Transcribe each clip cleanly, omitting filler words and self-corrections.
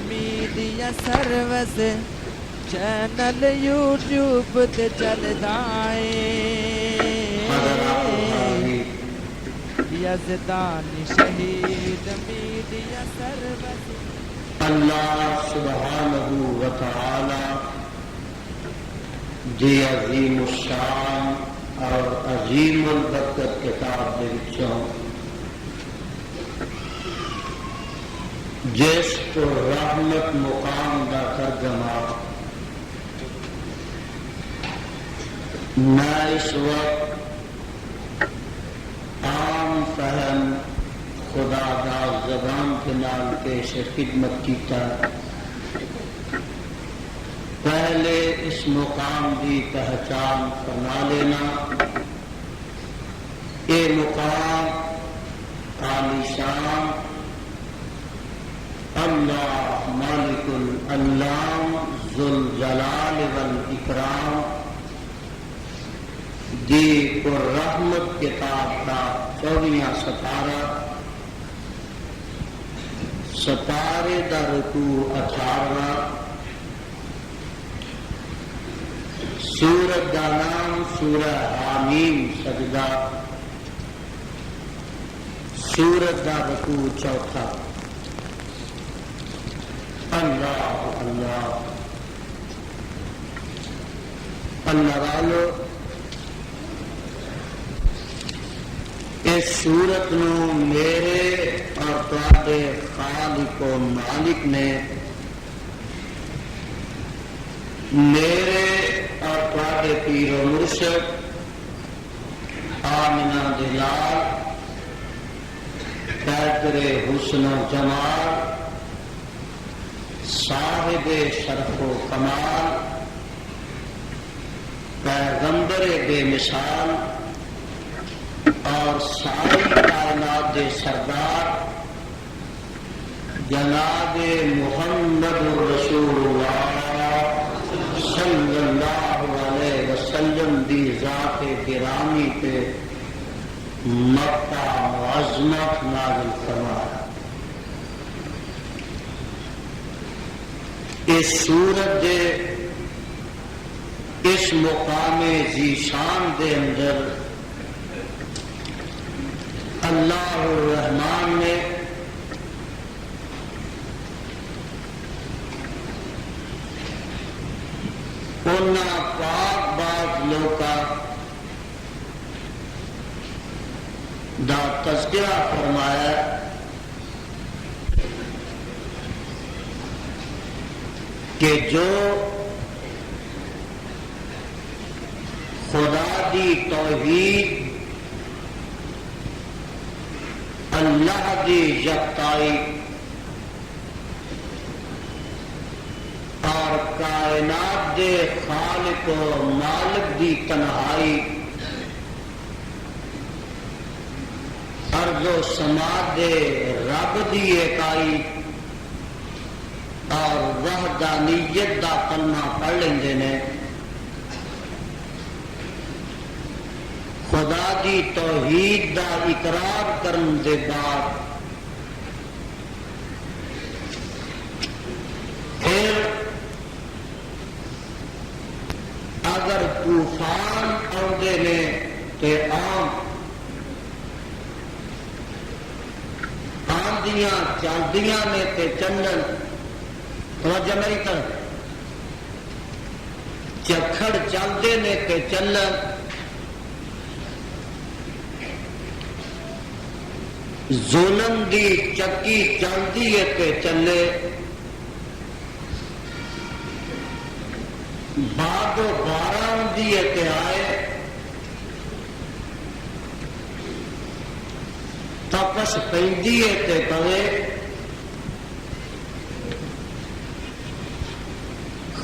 Media service channel YouTube تے چلدا اے یزدانی شہید میڈیا سروس. اللہ سبحانہ و تعالی دی عظیم الشان اور عظیم البرکت کتاب دے وچوں جس کو رحمت مقام دا ترجمہ میں اس وقت عام فہم خدا دا زبان کے نال پیش خدمت کیتا. پہلے اس مقام کی پہچان فرما لینا. یہ مقام عالی شان اللہ مالک الانام ذو الجلال والاکرام دی پر رحمت کتاب کا 24واں سپارہ سپارے دا رکوع 18واں. سورت دا نام سورہ حامیم سجدہ. سورت دا رکوع 4. اللہ اللہ اللہ والو اس سورت نو میرے اور تواڈے خالق و مالک نے میرے اور تواڈے پیر و مرشد آمنہ دلال قادر حسن و جمال صاحب شرف و کمال پیغمبر بے مثال اور ساری کائنات دے سردار جناب محمد رسول اللہ صلی اللہ علیہ وسلم دی ذات گرامی پہ مکہ معظمت نازل فرمایا. اس سورت دے اس مقام ذیشان دے اندر اللہ الرحمن نے انہاں پاک باز لوکا دا تذکرہ فرمایا کہ جو خدا دی توحید اللہ دی یکتائی اور کائنات دے خالق و مالک دی تنہائی ارض و سماع دے رب دی ایکائی اور وحدانیت دا کلمہ پڑھ لیندے نے خدا دی توحید دا اقرار کرن دے بعد پھر اگر طوفان آندے نے تے آندیاں چلدیاں نے تے چلن توجہ میری طرف چکھڑ چلتے نے تے چلن ظلم دی چکی چلتی ہے تے چلے باد و باران دی تے آئے تپس پیندی ہے تے پوے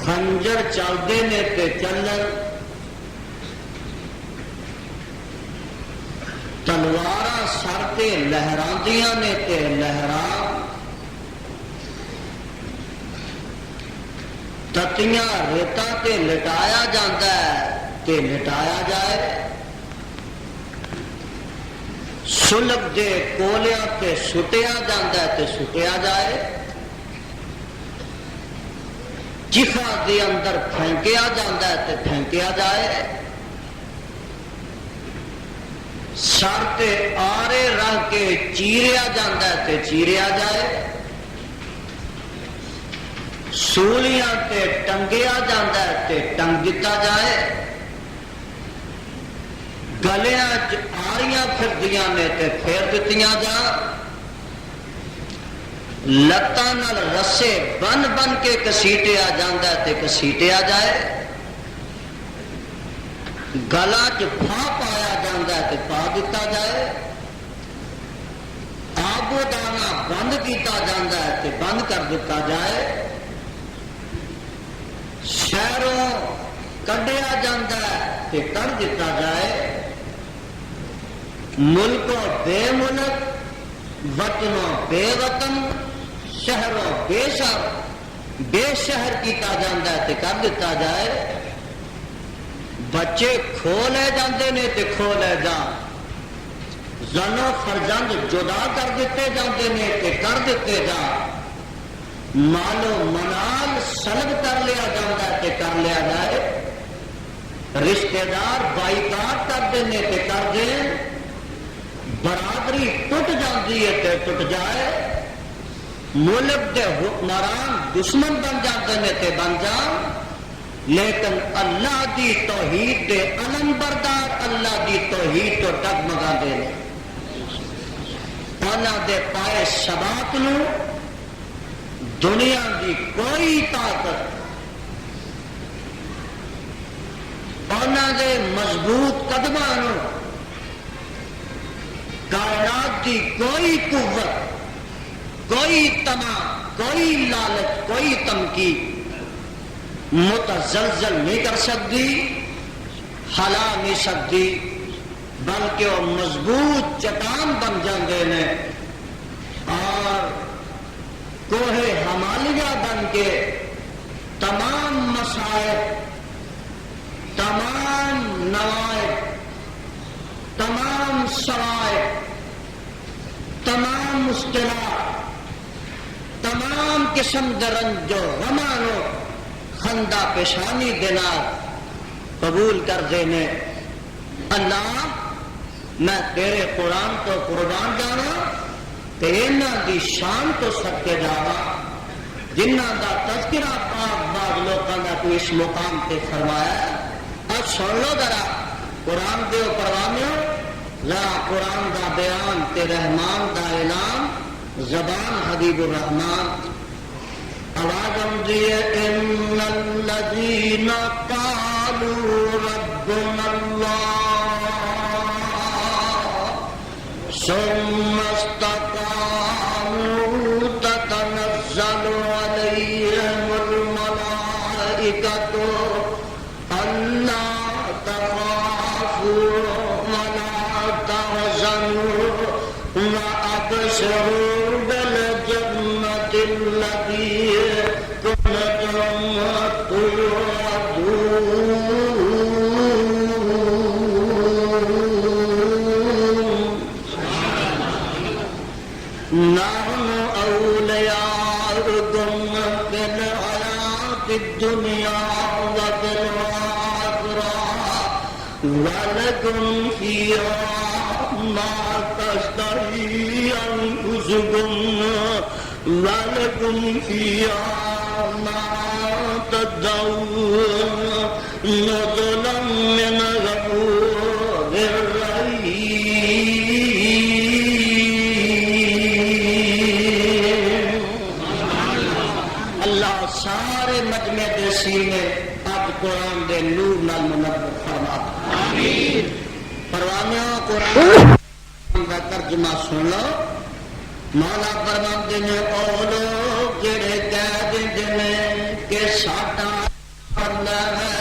خنجر چلتے نے تے چلن تلوار سر تے لہراندیاں نے تے لہران تتیاں ریتا تے لٹایا جاتا ہے تے لٹایا جائے سلب دے کولیاں تے سٹیا جاتا ہے تے سٹیا جائے جفا دے اندر پھینکیا جاتا ہے تے پھینکیا جائے، سر تے آرے رکھ کے چیریا جاتا ہے تے چیریا جائے، سولیاں تے ٹنگیا جاتا ہے تے ٹنگ دتا جائے، گلیاں آریاں پھردیاں نے تے پھیر دتیاں جان، لتاں نال رسے بن بن کے کسیٹیا جاتا ہے تے کسیٹیا جائے، گلا چ پھا پایا جاتا ہے تے پا دتا جائے، آب و دانا بند کیتا جاتا ہے تے بند کر دتا جائے، شہروں کڈیا جاتا ہے تے کر دتا جائے، ملکوں بے ملک، وطنوں بے وطن، شہروں بے شہر کیتا جاتا ہے تے کر دتا جائے، بچے کھو لے جاندے نے تے کھو لے جان، زنوں فرزند جدا کر دیتے جاندے نے تے کر دیتے جان، مالو منال سلب کر لیا جاتا ہے تے کر لیا جائے، رشتہ دار بائیکاٹ کرتے ہیں تے کر دیں، برادری ٹوٹ جاتی ہے تے ٹوٹ جائے، ملک دے حکمران دشمن بن جاتے ہیں تے بن جان، لیکن اللہ دی توحید دے علم بردار اللہ دی توحید تو ڈگمگا دے نے، انہاں دے پائے ثبات نو دنیا دی کوئی طاقت، انہاں دے مضبوط قدماں نو کائنات دی کوئی قوت، کوئی طمع، کوئی لالچ، کوئی تمکین متزلزل نہیں کر سکتی، ہلا نہیں سکتی، بلکہ وہ مضبوط چٹان بن جاندے نے اور کوہ ہمالیہ بن کے تمام مسائل، تمام نوائب، تمام شرائط، تمام مشکلات، تمام قسم درنج و غمانو خندہ پیشانی دینا قبول کر دینے، اللہ میں تیرے قرآن تو قربان جانا تے انہاں دی شان تو سب کے جانا جنہاں دا تذکرہ پاک بعض لوگوں کا تو اس مقام تے فرمایا، اب سن لو ذرا قرآن دے پروانیوں، ذرا قرآن دا بیان تے رحمان دا اعلان، زبان حبیب الرحمان، آواز آمدی ہے، ان الذین قالوا ربنا اللہ ثم استقاموا تتنزل علیہم الملائکۃ الا تخافوا ولا تحزنوا وابشروا بالجنة التي كنتم توعدون نحن أولياؤكم في الحياة الدنيا وفي الآخرة ولكم فيها ما تشتهي أنفسكم ولكم فيها ما تدعون نزلا من غفور رحيم۔ اللہ سارے مجمع دے سینے اب قرآن دے نور نال منور فرما، آمین۔ پروانیوں قرآن کا ترجمہ سن لو، مولا فرماندے نے او لوگ جڑے کہہ دیندے نے کہ ساڈا اللہ ہے،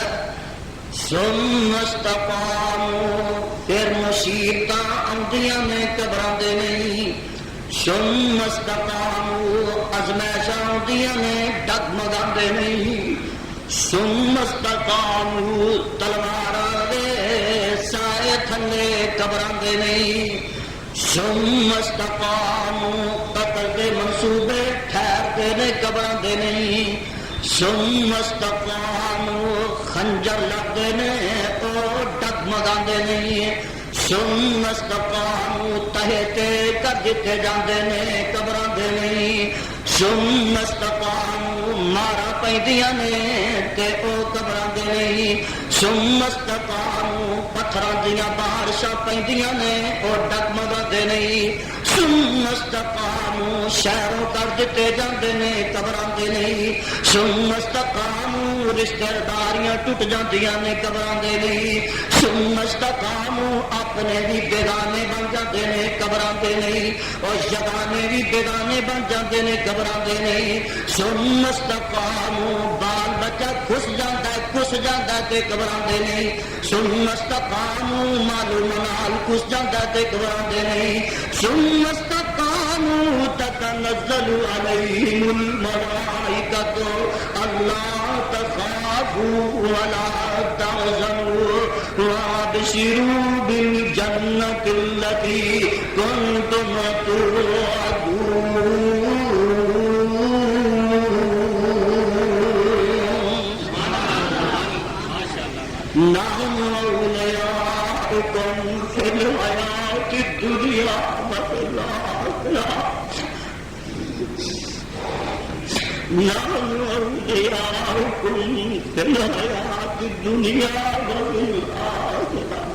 ثم استقاموا پھر مصیبتاں آندیاں نے گھبراندے نہیں، ثم استقاموا ازمائشاں آندیاں نے ڈگمگاندے نہیں، ثم استقاموا تلواراں دے سائے تھلے گھبراندے نہیں، ثم استقاموا قتل دے منصوبے ٹھہرتے نے گھبراندے نہیں، ثم استقاموا خنجر لگتے نے او ڈگمگاندے نہیں ثم استقاموا تہے تے کر دتے جاندے نے گھبراندے نہیں ثم استقاموا مارا پیندیاں نے تے او گھبراندے نہیں ثم استقاموا پتھراں دیاں بارشاں پیندیاں نے او ڈگمگاندے نہیں ثم استقاموا شہروں کر دتے جاندے نے گھبراندے نہیں ثم استقاموا رشتہ داریاں ٹوٹ جاندیاں نے گھبراندے نہیں ثم استقاموا اپنے بھی بیگانے بن جاندے نے گھبراندے نہیں اور یگانے بھی بیگانے بن جاندے نے گھبراندے نہیں ثم استقاموا بال بچہ گھس جاندا تے گھبراندے نہیں ثم استقاموا مال منال گھس جاندا تے گھبراندے نہیں ثم استقاموا تتنزل عليهم الملائكة ألا تخافوا ولا تحزنوا وابشروا بالجنة التي كنتم توعدون نحن أولياؤكم في الحياة الدنيا وفي الآخرة نحن أولياؤكم في الحياة الدنيا وفي الآخرة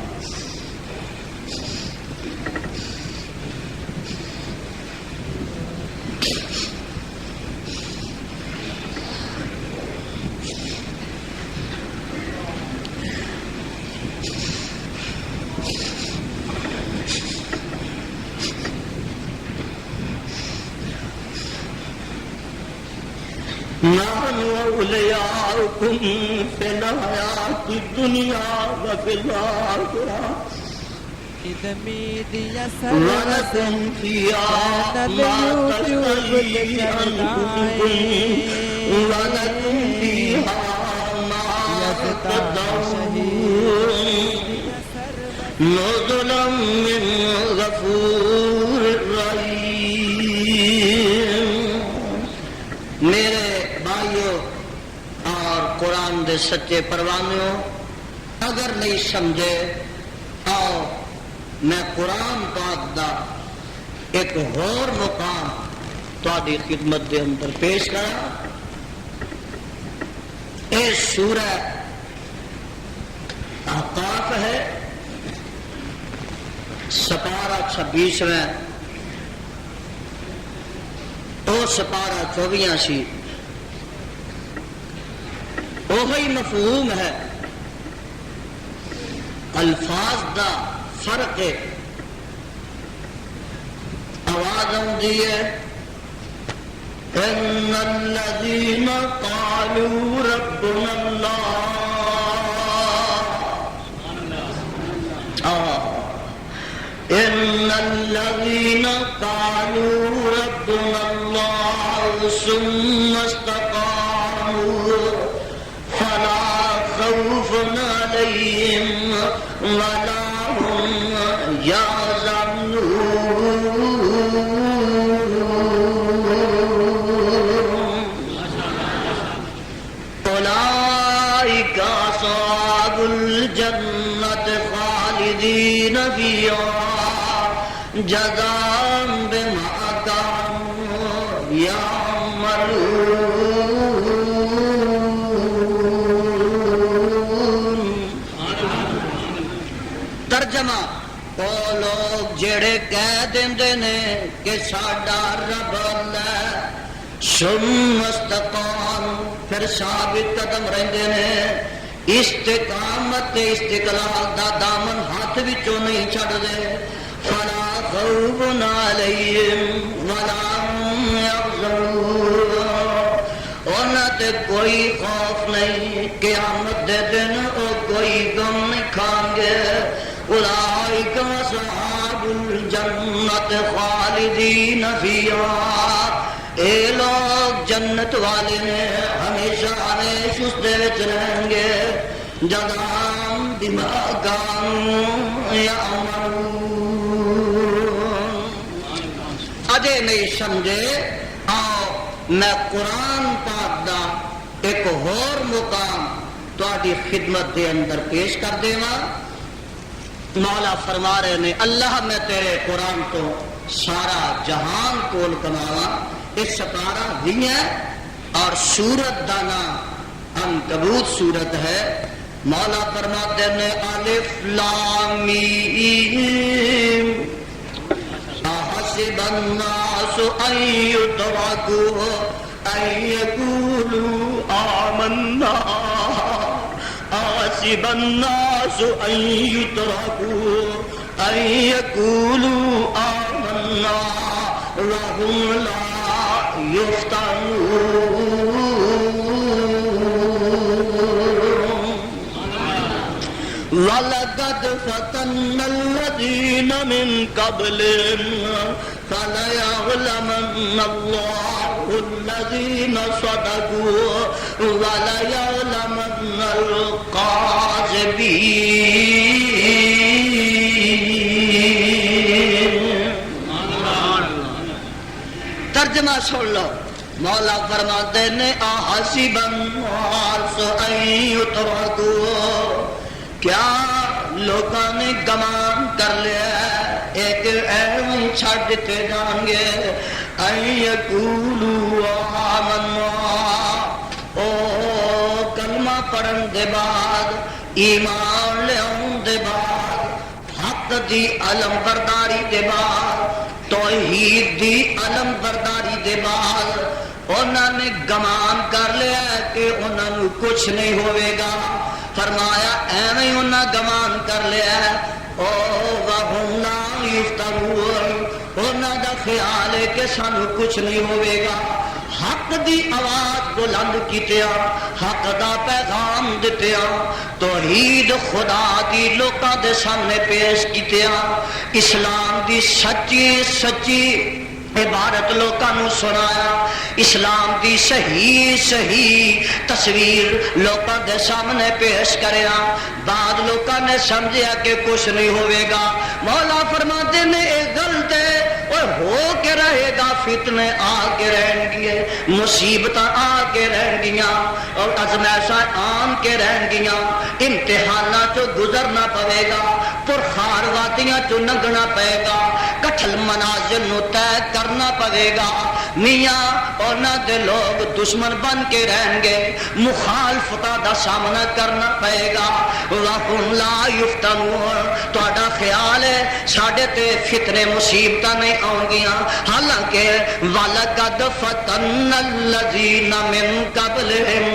نحن أولياؤكم في الحياة الدنيا وفي الآخرة ولكم فيها ما تشتهي أنفسكم ولكم فيها ما تدعون نزلا من غفور رحيم میرے بھائیوں اور قرآن دے سچے پروانیوں اگر نہیں سمجھے آؤ میں قرآن پاک دا ایک اور مقام تہاڈی خدمت دے اندر پیش کرا اے سورہ احقاف ہے سپارہ 26 اور سپارہ 24 سی وہی مفہوم ہے الفاظ دا فرق ہے آواز آتی ہے ان الذين قالوا ربنا الله ان الذين قالوا ربنا الله ثم استقاموا فلا خوف عليهم ولا هم يحزنون أولئك أصحاب الجنة خالدين فيها جزاء بما كانوا يعملون ترجمہ وہ لوگ جڑے کہہ دیندے نے کہ ساڈا رب اللہ ثم استقاموا پھر ثابت قدم رہندے نے استقامت استقلال دا دامن ہاتھ وچوں نہیں چھڈ دے فلا خوف علیہم ولا هم يحزنون انہاں تے کوئی خوف نہیں قیامت دے دن او کوئی غم نہیں کھان گے اولئک اصحاب الجنت خالدین فیہا اے لوگ جنت والے نے ہمیشہ ہمیش اس دے وچ رہیں گے جزاء بما كانوا يعملون اجے نہیں سمجھے آؤ میں قرآن پاک دا ایک اور مقام تہاڈی خدمت دے اندر پیش کر دیواں. مولا فرما رہے نے اللہ میں تیرے قرآن تو سارا جہان کول بناواں. اس سپارہ بھی ہے اور سورت دا نام عنکبوت سورت ہے. مولا فرماتے نے الف لام میم احسب الناس ان يتركوا ان يقولوا آمنا احسب الناس ان يتركوا ان يقولوا آمنا وهم لا يفتنون. وَلَقَدْ فَتَنَّا الَّذِينَ مِنْ قَبْلِهِمْ فَلَيَعْلَمَنَّ اللَّهُ الَّذِينَ صَدَقُوا وَلَيَعْلَمَنَّ الْقَاذِبِينَ. ترجمہ سن لو. مولا فرماتے نے احسب الناس ان يتركوا، کیا لوگوں نے گمان کر لیا ایک اہم چھڑ دیتے جان گے ان یقولوا آمنا، او کلمہ پڑھن دے بعد ایمان لیاؤن دے بعد حق دی علم برداری دے بعد توحید دی علم برداری دے بعد انہوں نے گمان کر لیا کہ انہوں نے کچھ نہیں ہوئے گا. فرمایا ایویں انہاں گمان کر لیا او وَهُمْ لَا يُفْتَنُونَ، انہاں دا خیال ہے کہ سانو کچھ نہیں ہوئے گا. حق دی آواز بلند کیتیا، حق دا پیغام دتیا، توحید خدا دی لوکاں دے سامنے پیش کیتیا، اسلام دی سچی سچی عبارت لوکاں نو سنایا، اسلام دی صحیح صحیح تصویر لوکاں دے سامنے پیش کریا. بعد لوکاں نے سمجھیا کہ کچھ نہیں ہوئے گا. مولا فرماتے نے ایک غلط ہے اور ہو کے رہے گا، فتنے آ کے رہیں گے، مصیبتاں آ کے رہیں گیاں اور ازمائشاں آن کے رہیں گیاں، امتحاناں چو گزرنا پڑے گا، پرخار وادیاں چو لنگنا پڑے گا، کٹھل منازل نو طے کرنا پڑے گا. میاں اور نہ دے لوگ دشمن بن کے رہیں گے، مخالفتہ دا سامنا کرنا پڑے گا. وَهُمْ لَا يُفْتَنُونَ، تہاڈا خیال ہے ساڈے تے فتنے مصیبتاں نہیں آؤں گیاں، حالانکہ وَلَقَدْ فَتَنَّا الَّذِينَ مِنْ قَبْلِهِمْ.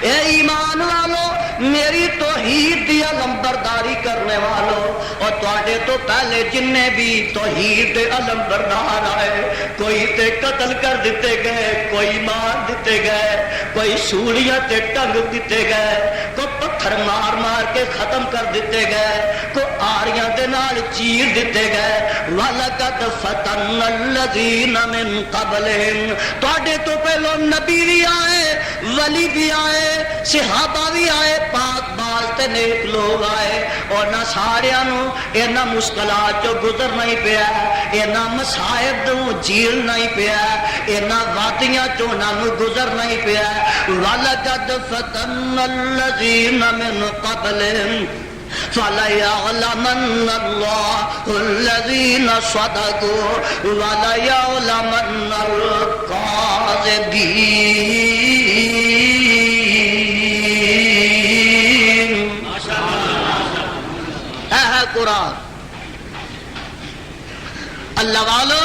اے ایمان والو، میری توحید دی علم برداری کرنے والو، اور تواڈے تو پہلے جننے بھی توحید دے علم بردار آئے، کوئی تے قتل کر دیتے گئے، کوئی مار دیتے گئے، کوئی سولیاں تے ٹنگ دیتے گئے، کوئی پتھر مار مار کے ختم کر دیتے گئے، کوئی آریاں دے نال چیر دیتے گئے. وَلَقَدْ فَتَنَّا الَّذِينَ مِنْ قَبْلِهِمْ، تواڈے تو پہلو نبی بھی آئے، ولی بھی آئے، صحابہ بھی آئے، پاک باز تے نیک لوگ آئے، اور نہ ساریاں نو اینا مشکلات جو گزر نہیں پیا، اینا مصائب نو جیل نہیں پیا، اینا وادیاں چو نہ گزر نہیں پیا. وَلَقَدْ فَتَنَّا الَّذِينَ مِنْ قَبْلِهِمْ فَلَيَعْلَمَنَّ اللَّهُ الَّذِينَ صَدَقُوا وَلَيَعْلَمَنَّ الْكَاذِبِينَ. اے ہے قرآن. اللہ والو،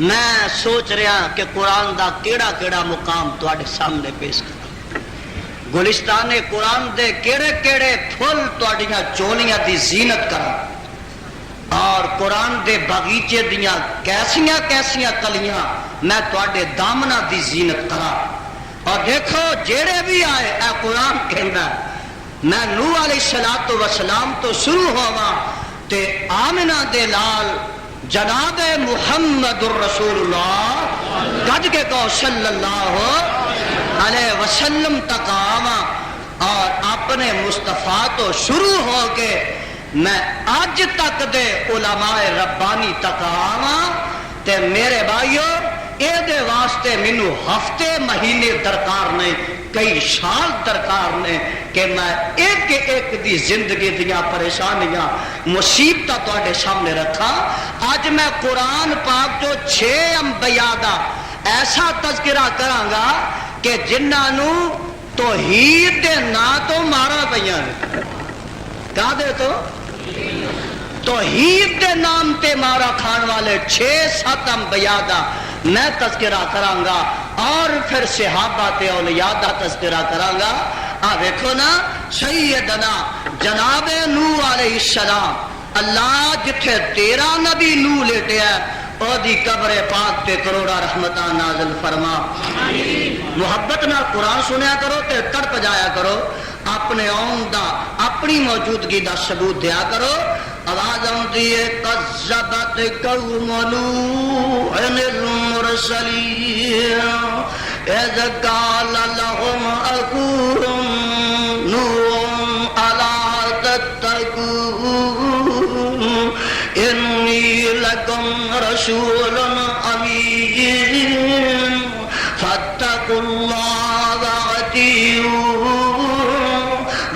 میں سوچ رہا کہ قرآن دا کیڑا کیڑا مقام تواڈے سامنے پیش کروں. گلستان قرآن دے کیڑے کیڑے پھل تواڈیاں چولیاں دی زینت کراں، اور قرآن دے باغیچے دیاں کیسیاں کیسیاں کلیاں میں تواڈے دامناں دی زینت کراں. اور دیکھو جیڑے بھی آئے، اے قرآن کہندا میں نوح علیہ الصلوۃ والسلام تو شروع ہوا تے آمنہ دے لال جناب محمد الرسول اللہ گج کے کہو صلی اللہ علیہ وسلم تک آواں، اور اپنے مصطفیٰ تو شروع ہو کے میں آج تک دے علماء ربانی تک آواں. تے میرے بھائیو، دے واسطے مینو ہفتے مہینے درکار نے کئی سال درکار نے کہ میں ایک ایک دی زندگی دیاں پریشانیاں مصیبتاں تواڈے سامنے رکھا. اج میں قرآن پاک جو 6 انبیاء دا ایسا تذکرہ کراں گا کہ جنہاں نو توحید دے نا تو مارا پیاں نے. کا دے تو توحید دے نام تے مارا کھان والے 6-7 انبیاء دا میں تذکرہ کراں گا اور پھر صحابہ تے اولیاء دا تذکرہ کراں گا. دیکھو نا سیدنا جناب نوح علیہ السلام اللہ جتھے تیرا نبی نوح لیٹیا او دی قبر پاک تے کروڑا رحمتاں نازل فرما. محبت نہ قرآن سنیا کرو تے تڑپ جایا کرو. اپنے اون دا اپنی موجودگی دا ثبوت دیا کرو. آواز آتی ہے کذبت قوم نوح المرسلین اذ قال لهم اخوهم نوح الا تتقون انی لکم رسول امین فاتقوا اللہ واطیعون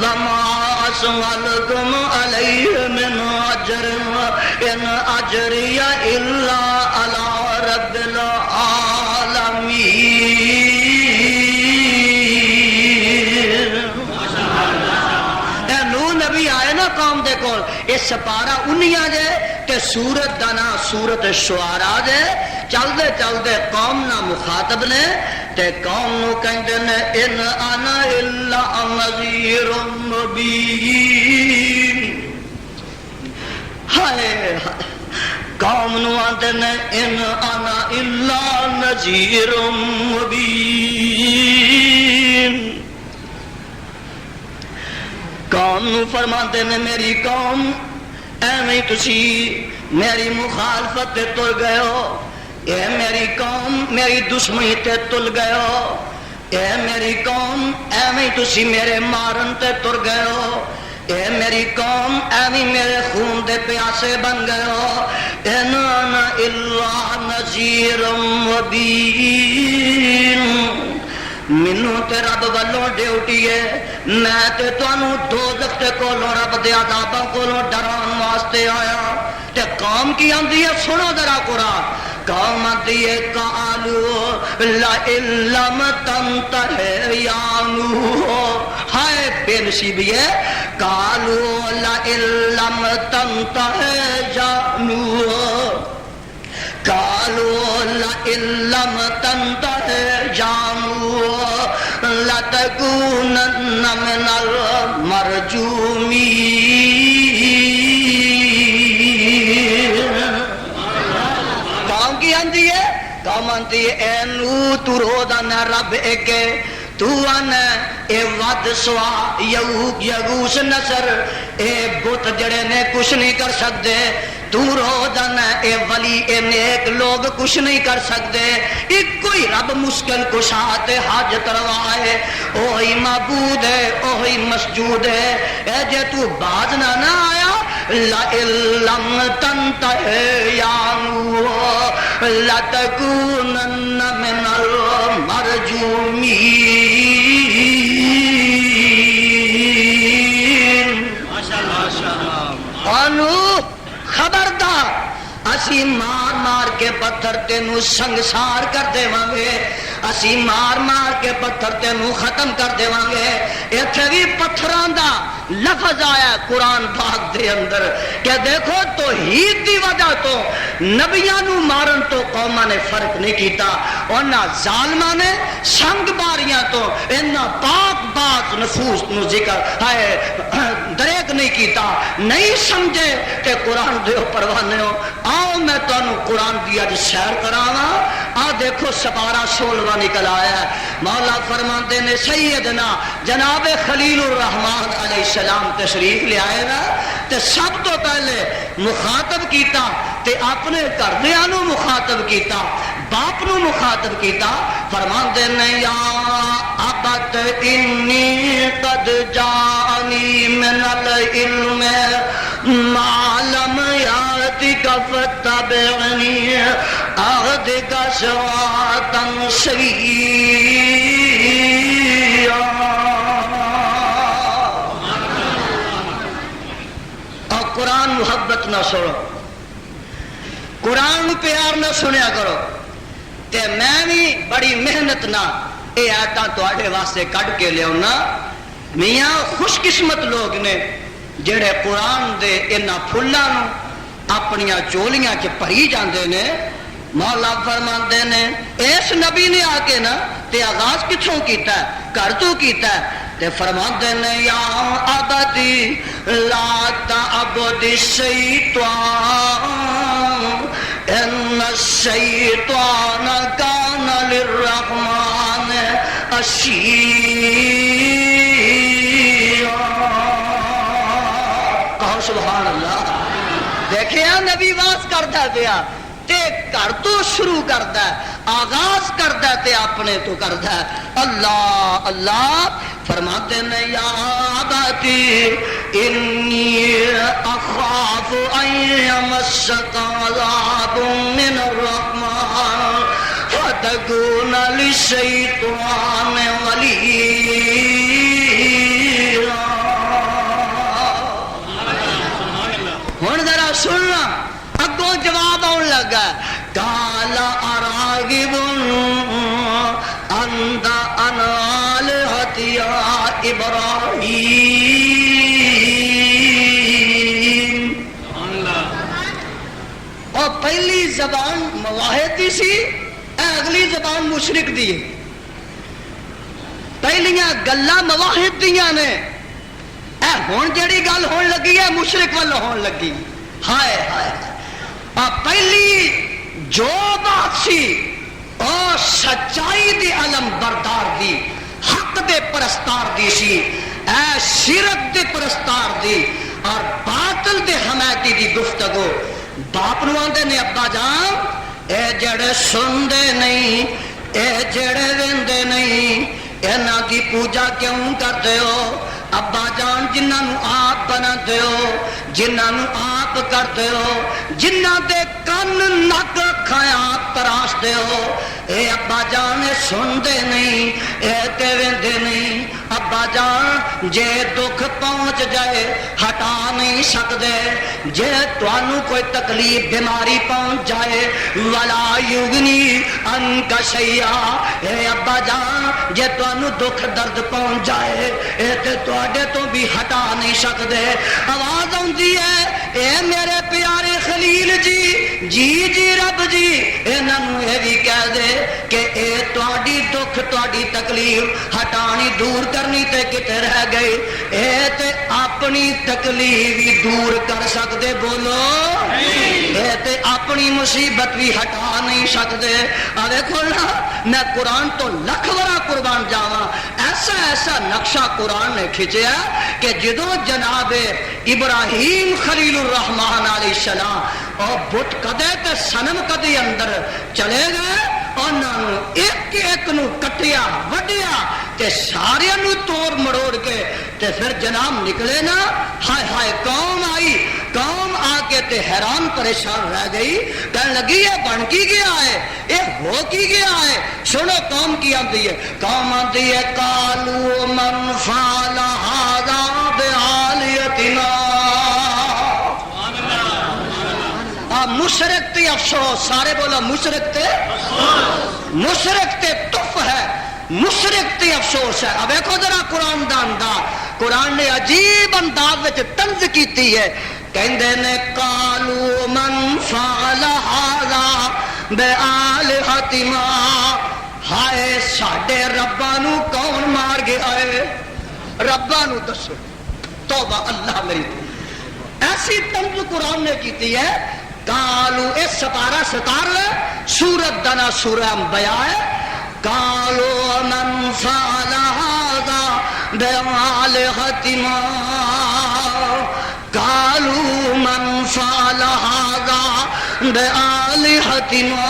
وما اسألکم علیہ من اجر ان اجری الا علی رب العالمین. نوح نبی آئے نا قوم دے کول یہ سپارہ 19 جے تے سورت دا نام سورت شعراء جے. چلدے چلدے قوم نہ مخاطب نے تے قوم نو کہندے نے ان انا الا نذیر مبین. ہائے قوم نو آندے نے ان انا الا نذیر مبین. قوم نو فرماندے نے میری قوم ایویں تسی میری مخالفت تے تل گئے ہو. اے میری قوم میری دشمنی تے تل گئے ہو. اے میری قوم ایویں تسی میرے مارن تے تر گئے ہو. اے میری قوم ایویں میرے خون دے پیاسے بن گئے ہو. ان انا الا نذیر مبین. مینوں تے رب والوں ڈیوٹی ہے میں تے تانوں دوزخ تے کولوں رب دے عذاباں کولوں ڈران واسطے آیا. تے قوم کی آندی ہے سنو ذرا قرآن. قوم آندی ہے قالوا لئن لم تنتہ یا نوح. ہائے بے نصیبی ہے. قالوا لئن لم تنتہ یا نوح. قالوا لئن لم تنتہ یا نوح لتکونن من المرجومین. قوم کی آندی ہے قوم آندی ہے اے نوح تو رو دانا رب ایک تو آنا اے ود سوا یغوث نصر اے بت جڑے نے کچھ نہیں کر سکتے. تو رو جانا اے ولی اے نیک لوگ کچھ نہیں کر سکتے. ایک کوئی رب مشکل کشا تے حاجت روا ہے. اوہی معبود ہے اوہی مسجود ہے. اے جے تو باز نہ آیا لئن لم تنتہ یا نوح لتکونن من المرجومین. ماشاءاللہ. خبردار اسی مار مار کے پتھر تینوں سنگسار کر دے وانگے. اسی مار مار کے پتھر تینوں ختم کر دے وانگے. ایتھے بھی پتھراں دا لفظ آیا قرآن پاک دے اندر کہ دیکھو توحید دی وجہ تو نبیاں نو مارن تو قوماں نے فرق نہیں کیتا. انہاں ظالماں نے سنگ باریاں تو انہاں پاک باز نفوس نو ذکر ہے دریک نہیں کیتا. نہیں سمجھے کہ قرآن دیو پروانے ہو. آؤ میں تانوں قرآن دی اج سیر کراواں. آ دیکھو سپارہ 16 نکل آیا ہے. مولا فرماندے نے سیدنا جناب خلیل الرحمان علیہ السلام تشریف لے آئے نا تے سب تو پہلے مخاطب کیتا تے اپنے گھردیاں نو مخاطب کیتا باپ نو مخاطب کیتا. فرماندے نے یا ابت انی قد جانی من العلم ما لم یاتک فتبعنی آغد غزواتن سویا اور قرآن محبت نہ سنو قرآن پیار نہ سنیا کرو تے میں بھی بڑی محنت نہ یہ آیتاں تواڈے واسطے کڈ کے لیاؤنا میاں خوش قسمت لوگ نے جڑے قرآن دے انہاں پھلاں نوں اپنیاں چولیاں چ بھری جاندے نے مولا فرماندے نے اس نبی نے آ کے نا تے آغاز کتھوں کیتا ہے گھر تو کیتا ہے تے فرماندے نے یا ابدی لا تعبد الشیطان ان الشیطان کان للرحمن عصیا کہو سبحان اللہ دیکھیں نبی واز کرتا پیا تے گھر تو شروع کرتا ہے آغاز کرتا ہے تے اپنے تو کرتا ہے اللہ اللہ فرماتے ہیں یا ابتی انی اخاف ان یمسک عذاب من الرحمن فتکون للشیطان ولیا ہن ذرا سننا اگوں جواب آن لگا قال اراغب انت عن آلہتی یا ابراہیم اور پہلی زبان مواحد دی سی اگلی زبان مشرک دی پہلیاں گلاں مواحد دیاں نے ہن جڑی گل ہون لگی ہے مشرک والوں ہون لگی ہائے ہائے پہلی جو بات سی اور سچائی دی علم بردار دی حق دے پرستار دی سی اے شرک دے پرستار دی اور باطل دے حمایتی دی گفتگو باپ نو آندے نے ابا جان اے جڑے سندے نہیں اے جڑے ویندے نہیں انہاں دی پوجا کیوں کردے ہو ابا جان جنہاں نو آپ بناتے ہو جنہاں نو آپ کرتے ہو جنہاں دے کن نک کھایا تراشتے ہو اے ابا جان سن دے نہیں اے تے ویندے نہیں ابا جان جے دکھ پہنچ جائے ہٹا نہیں سکدے جے توانو کوئی تکلیف بیماری پہنچ جائے ولا یغنی عنک شیئا اے ابا جان جے توانو دکھ درد پہنچ جائے اے تے تواڈے تو بھی ہٹا نہیں سکدے آواز آندی ہے اے میرے پیارے خلیل جی جی جی رب جی انہاں نوں اے وی کہہ دے کہ اے تواڈی دکھ تواڈی تکلیف ہٹانی دور کرنی تے کتے رہ گئی اے تے اپنی تکلیف بھی دور کر سکدے بولو اے تے اپنی مصیبت بھی ہٹا نہیں سکدے آ دیکھو نا میں قرآن تو لکھ ورا قربان جاواں ایسا ایسا نقشہ قرآن نے کھچیا کہ جدوں جناب ابراہیم خلیل الرحمن علیہ السلام اور بت کدے تے صنم کدے اندر چلے گئے انہاں نوں ایک ایک نو کٹیا وڈیا تے سارے نو توڑ مروڑ کے تے پھر جناب نکلے نا ہائے ہائے قوم آئی قوم آ کے تے حیران پریشان رہ گئی کہنے لگی یہ بن کی گیا ہے یہ ہو کی گیا ہے سنو قوم کی آتی ہے قوم آتی ہے قالوا من فعل هذا بآلهتنا مشرک تے افسوس سارے بولا مشرک تے تف ہے مشرک تے افسوس ہے اب دیکھو ذرا قرآن دا انداز قرآن نے عجیب انداز وچ طنز کیتی ہے کہندے نے قالوا من فعل هذا بآلهتنا ہائے ساڈے رباں نو کون مار گیا ہے رباں نو دسو توبہ اللہ میری ایسی طنز قرآن نے کیتی ہے قالوا اس سپارہ 17 سورت دنا سورہ انبیاء ہے قالوا من فعل هذا بآلهتنا قالوا من فعل هذا بآلهتنا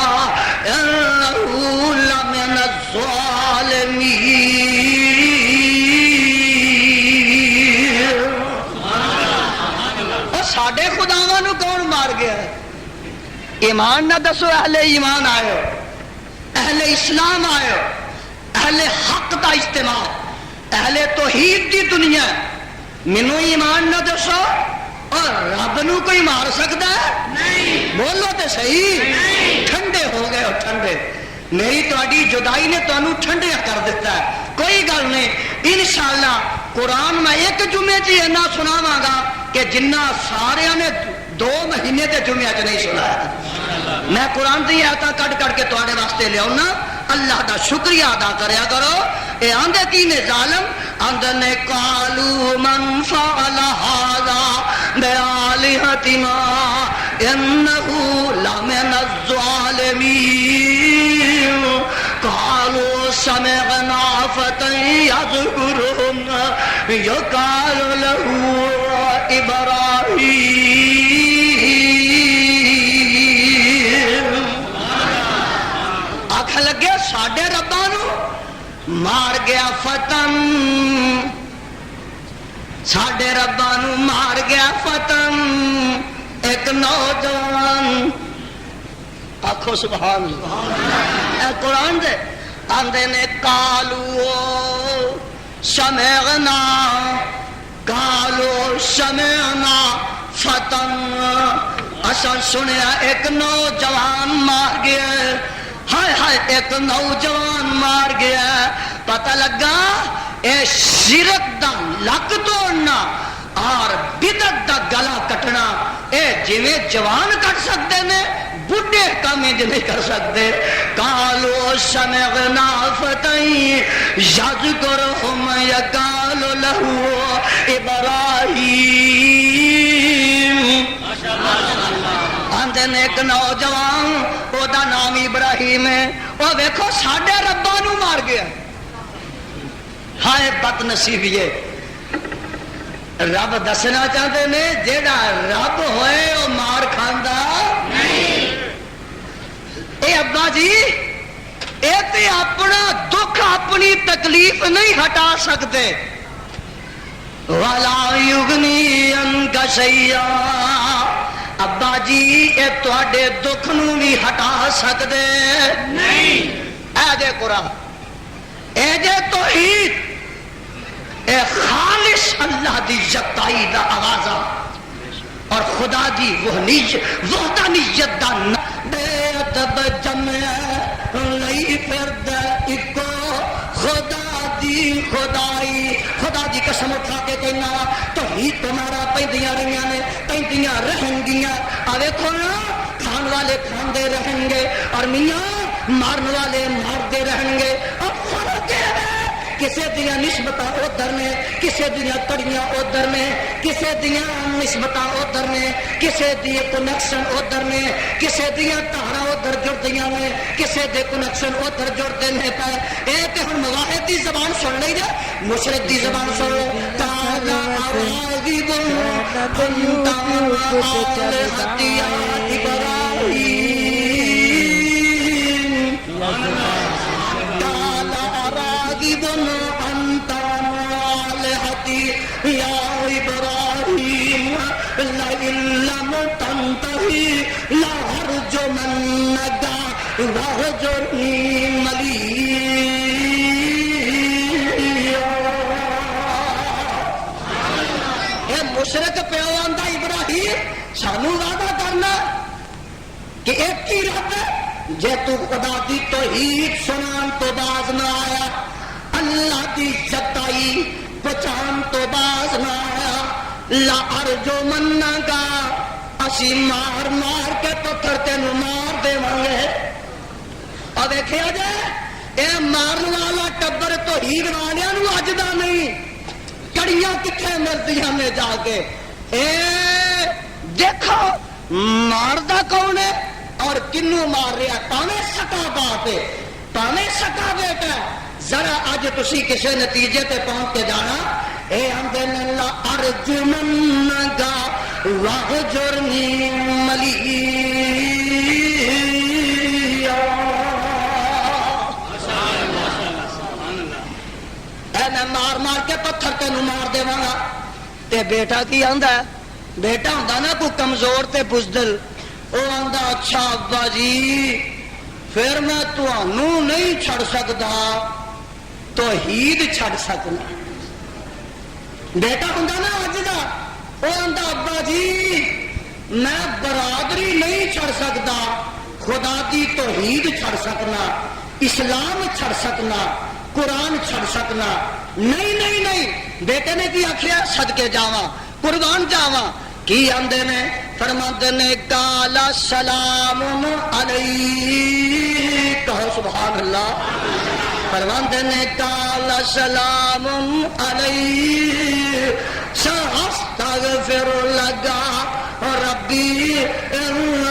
إنه لمن الظالمين اور ساڈے خداواں نو کون مار گیا ہے ایمان نہ دسو اہل ایمان آئے، اہل اسلام آئے، اہل حق دا اجتماع، اہل توحید دی دنیا، مینوں ایمان نہ دسو اور رب نو کوئی مار سکتا ہے؟ نہیں، بولو تے صحیح، ٹھنڈے ہو گئے ہو ٹھنڈے، میری تہاڈی جدائی نے تانوں ٹھنڈیا کر دیتا ہے، کوئی گل نہیں، انشاءاللہ قرآن میں ایک جمعے چ اینا سناواں گا کہ جنہ سارے نے 2 مہینے کے جمعے چ نہیں سنایا۔ میں قرآن دی آیتاں کٹ کٹ کے تواڈے واسطے لے آؤنا، اللہ دا شکریہ ادا کریا کرو۔ اے آندے کی نے ظالم آندے نے قالوا من فعل هذا بآلهتنا انه لمن الظالمين قالوا سمعنا فتى يذكرهم يقال له ابراہیم۔ آکھ لگے ساڈے رباں نو مار گیا فتن، ساڈے رباں نو مار گیا فتن، ایک نوجوان، آکھو سبحان اللہ، اے قرآن دے آندے نے کالو سمعنا، کالو سمعنا فتن، اساں سنیا ایک نوجوان مار گیا، ہائے ہائے ایک نوجوان مار گیا۔ پتہ لگا اے شرک دا لک توڑنا اور بدعت دا گلا کٹنا اے جویں جوان کٹ سکتے نے بڈھے کام نہیں کر سکتے۔ قالوا سمعنا فتى يذكرهم يقال له ابراہیم۔ آندے نے ایک نوجوان او دا نام ابراہیم ہے، او ویکھو ساڈے رباں نو مار گیا۔ ہائے بد نصیبی ہے، رب دسنا چاہتے نے جیڑا رب ہوئے وہ مار کھاندا نہیں۔ اے ابا جی اے تے اپنا دکھ اپنی تکلیف نہیں ہٹا سکتے، وَلَا يُغْنِي عَنْكَ شَيْئًا، ابا جی اے تواڈے دکھ نو بھی ہٹا سکدے نہیں۔ اے جے قرآن، اے جے توحید، اے خالص اللہ دی جتائی دا آوازہ اور خدا دی وحدانیت دا بے ادب جمع لئی پھرد اکو خدا دی خدائی، خدا دی قسم اٹھا کے کہنا توحید تمہارا پیندیاں رہیاں نے پیندیاں رہیں گیاں۔ آوے کھونا کھان والے کھاندے رہیں گے اور میاں مارن والے ماردے رہیں گے، اور فرق ہے کسے دیاں نسبتاں ادھر نے، کسے دیاں کڑیاں ادھر نے، کسے دیاں نسبتاں ادھر نے، کسے دی کنیکشن ادھر نے، کسے دیاں تاراں ادھر جڑدیاں نے، کسے دے کنیکشن ادھر جڑدے نے پے۔ اے تے ہن مواحد دی زبان سن لئی جے، مشرک دی زبان سن لو۔ تالا راغب انت آلہتی یا ابراہیم، تالا راغب انت آلہتی یا ابراہیم، لئن لم تنتہی لأرجمنک واہجرنی ملیعا۔ اے مشرک پیو آندا ابراہیم سانو وعدہ کرنا کہ ایک ہی رب ہے، جے تو خدا دی توحید سنان تو باز نہ آیا، اللہ دی جتائی پہچان تو باز نہ آیا، لأرجمنک، اسی مار مار کے پتھر تینو مار دے وانگے۔ اور دیکھیا جائے اے مارن والا ٹبر توحید والیاں نو اج دا نہیں، کڑیاں کتھے ملدیاں نے جا کے۔ اے دیکھو ماردا کون ہے اور کنو مار رہا، پاویں سکا باپ ہے پاویں سکا بیٹا ہے۔ ذرا اج تسی کسے نتیجے تے پہنچ کے جانا، اے آندے نے لأرجمنک واہجرنی ملیعا۔ اے میں مار مار کے پتھر تینوں مار دیواں تے بیٹا کی آندا ہے؟ بیٹا ہوندا نا کوئی کمزور تے بزدل، وہ آندا اچھا ابا جی پھر میں تانوں نہیں چھڑ سکتا توحید چھڑ سکنا. بیٹا ہوں نا اج کا وہ آندا ابا جی میں برادری نہیں چھڑ سکتا خدا دی توحید چھڑ سکنا اسلام چھڑ سکنا قرآن چھڑ سکنا. نہیں نہیں نہیں بیٹے نے کی آخیا صدقے جاواں قربان جاواں کی آندے نے فرماندے نے کالا سلام علیک کہو سبحان اللہ. فرماندے نے کالا سلام علیک ساستغفر لگا ربی انہ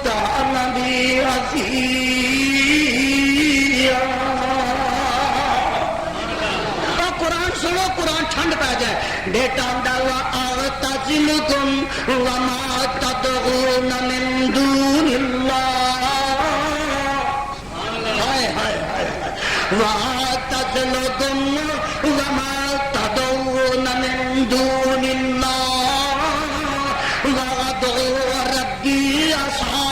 کان بی حفیظا. قرآن سنو قرآن ٹھنڈ پہ جائے. بیٹا اعتزلکم وما تدعون من دون اللہ واعتزلکم وما تدعون من دون اللہ وادعوا ربی عسى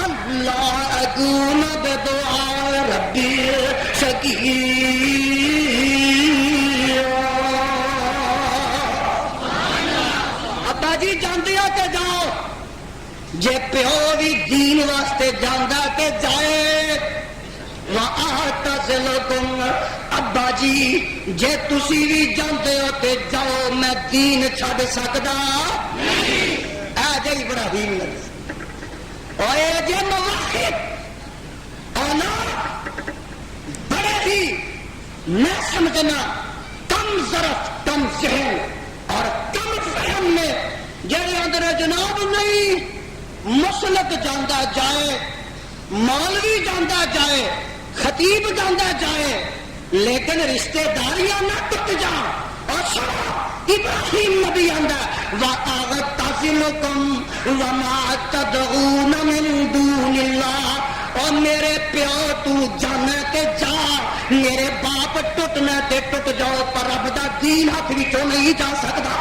اللہ اکون بدعاء ربی شقیا. جاندے ہو تے جاؤ جے پیو بھی دین واسطے جاندا تے جائے. وَآتَزِلُكُمْ ابا جی جے تسی بھی جاندے ہو تے جاؤ میں دین چھڈ سکدا نہیں. اے جے ابراہیم نبی اوے جے موحد انا بڑے ہی میں سمجھنا کم ظرف کم ذہن اور کم فہم میں جڑے اندر جناب نہیں مسلک جانا جائے مولوی جانا جائے خطیب جانا جائے لیکن رشتے داریاں نہ ٹوٹ جان. اور سنو ابراہیم نبی آندا وَأَعْتَزِلُكُمْ وَمَا تَدْعُونَ مِن دُونِ اللَّهِ. اور میرے پیو تو جانا تے جا میرے باپ ٹوٹنا تے ٹوٹ جاؤ پر رب دا دین ہاتھ وچوں نہیں جا سکتا.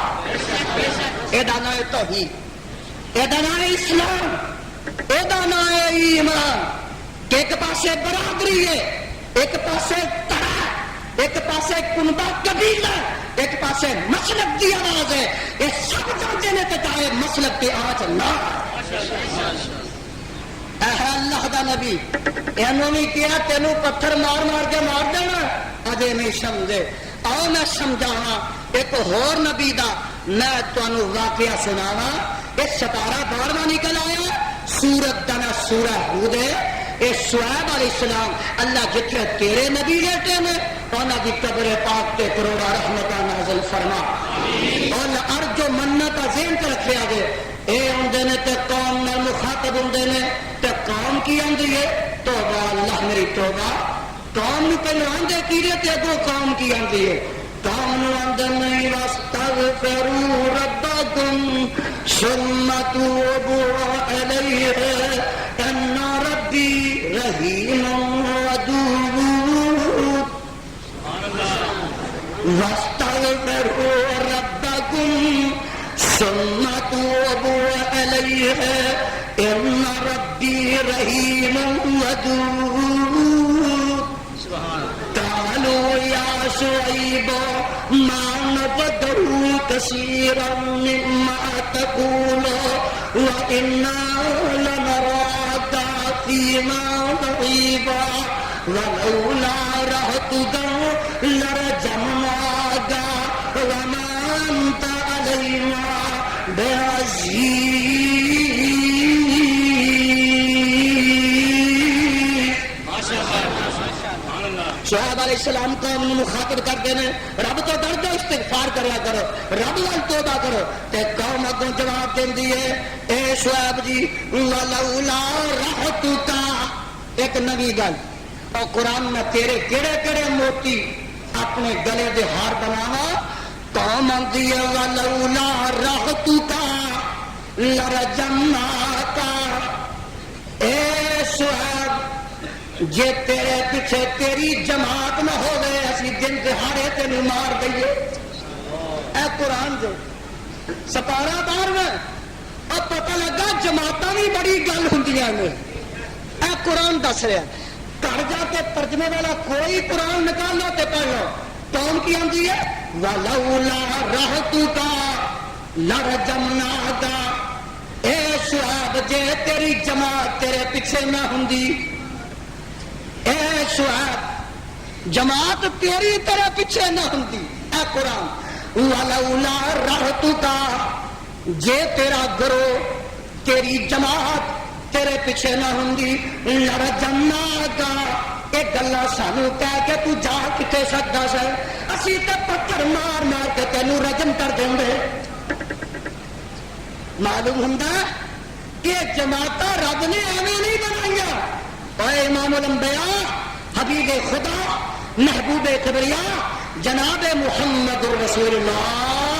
یہ نام ہے توحید یہ نام ہے اسلام یہ نام ہے ایمان. ایک پاسے برادری ہے ایک پاسے تڑا ایک پاسے کنبا قبیلہ ایک پاسے مسلک کی آواز ہے. یہ سب جانتے نے کہ چاہے مسلک کی آواز نہ اے اللہ دا نبی اینوں نہیں کیا تینوں پتھر مار مار کے مار دینا اجے نہیں سمجھے. آؤ میں سمجھاواں ایک ہور نبی دا میں تانوں واقعہ سناواں. یہ 17-12 نکل آیا سورت دا نا سورہ ہود ہے. یہ شعیب علیہ السلام اللہ جتنے تیرے نبی بیٹے نے انہاں دی قبر پاک تے کروڑا رحمتاں نازل فرما. اور ارج و منت ذہن تے رکھیا گئے اے ہوندے نے تے قوم نال مخاطب ہوندے نے تے قوم کی آندی ہے توبہ اللہ میری توبہ. قوم نو پہلو آندے کیڑے تے اگوں قوم کی آندی ہے. قوم نو آندے نہیں واستغفروا ربکم ثم توبوا الیہ ان ربی رحیم ودود. واستغفروا ربکم ثم توبوا الیہ ان ربی رحیم ودود. قالوا یا شعیب ما نفقه كثيرا مما تقول وإنا لنراك فيما ضعيفا ولولا رهطك لرجمناك وما أنت علينا بعزيز. شعیب علیہ السلام قوم کو مخاطب کرتے ہیں رب تو ڈر دو استغفار کریا کرو رب نال توبہ کرو تے قوم اگوں جواب دیندی ہے اے شعیب جی ولولا رحتک. ایک نوی گل اور قرآن میں تیرے کیڑے کیڑے موتی اپنے گلے دے ہار بناوا. قوم آندی ہے ولولا رحتک لرجمناک. اے شعیب جے تیرے پیچھے تیری جماعت نہ ہو گئے اسی دن دہاڑے تینوں مار دئیے. اے قرآن جو 17-12 اور پتہ لگا جماعتاں بھی بڑی گل ہوندیاں نے. اے قرآن دس رہا گھر جا کے ترجمے والا کوئی قرآن نکال لو تے پڑھ لو. قوم کی آندی ہے وَلَوْلَا رَحْتُكَ لَرَجَمْنَاكَ. اے شعیب جے تیری جماعت تیرے پیچھے نہ ہوندی، اے شعیب جماعت تیری تیرے پیچھے نہ ہوندی. اے قرآن وَلَوْلَا رَحْتُكَ جے تیرا گروہ تیری جماعت تیرے پیچھے نہ ہوندی لَرَجَمْنَاكَ. یہ گلا سانو کہہ کے تو جا کتے سکتا سا، اسی تے پتھر مار مار کے تینوں رجم کر دیں گے. معلوم ہوندا کہ جماعت رب نے ایویں نہیں بنائیاں. اے امام الانبیاء حبیب خدا محبوب کبریا جناب محمد رسول اللہ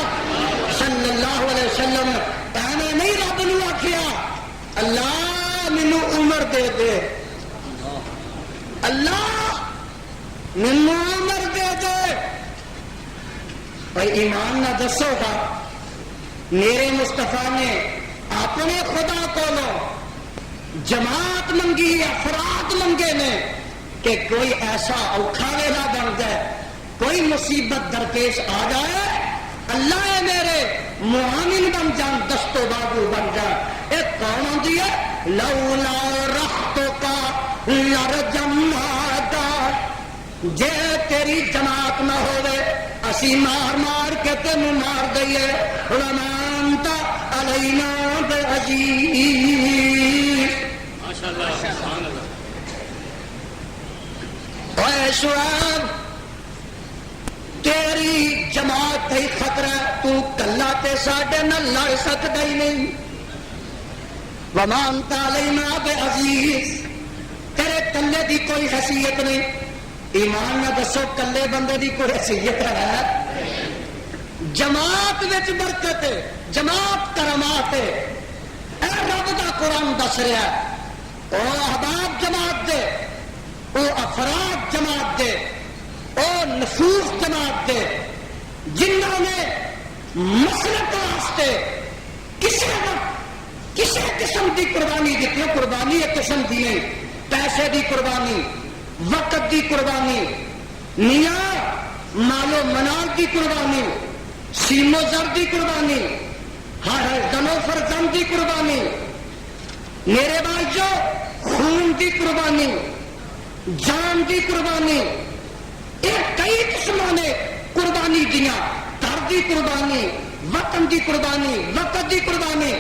صلی اللہ علیہ وسلم ایویں نہیں رب نے آکھیا اللہ مینوں عمر دے دے، اللہ مینوں عمر دے دے. بھائی ایمان نہ دسو گا میرے مصطفیٰ نے اپنے خدا کو جماعت منگی، افراد منگے نے کہ کوئی ایسا اوکھا ویلا بن جائے، کوئی مصیبت درپیش آ جائے، اللہ ہے میرے معاون بن جان، دست و بازو بن جان. ایک کون ہوتی ہے لولا رحتک لرجمناک. جے تیری جماعت نہ ہوئے اسی مار مار کے تینوں مار دئیے. وما انت علینا بعزیز. اے شعیب تیری جماعت ہی خطرہ، تو کلا تے ساڈے نال لڑ سکدا ہی نہیں. وما انت علینا بعزیز. تیرے کلے دی کوئی حیثیت نہیں. ایمان نہ دسو کلے بندے دی کوئی حیثیت ہے؟ جماعت وچ برکت ہے، جماعت کرامات ہے. اے رب دا قرآن دس رہا ہے او احباب جماعت دے، او افراد جماعت دے، او نفوس جماعت دے جنہوں نے مسلک واسطے کسی وقت کسی قسم کی قربانی دیتی. قربانی ایک قسم دی نہیں، پیسے دی قربانی، وقت دی قربانی، میاں مالو منال دی قربانی، سیم و زر دی قربانی، ہر دم و فرزند دی قربانی، میرے بھائیو خون دی قربانی، جان دی قربانی. یہ کئی قسموں نے قربانی دیا. گھر دی قربانی، وطن دی قربانی، وقت دی قربانی.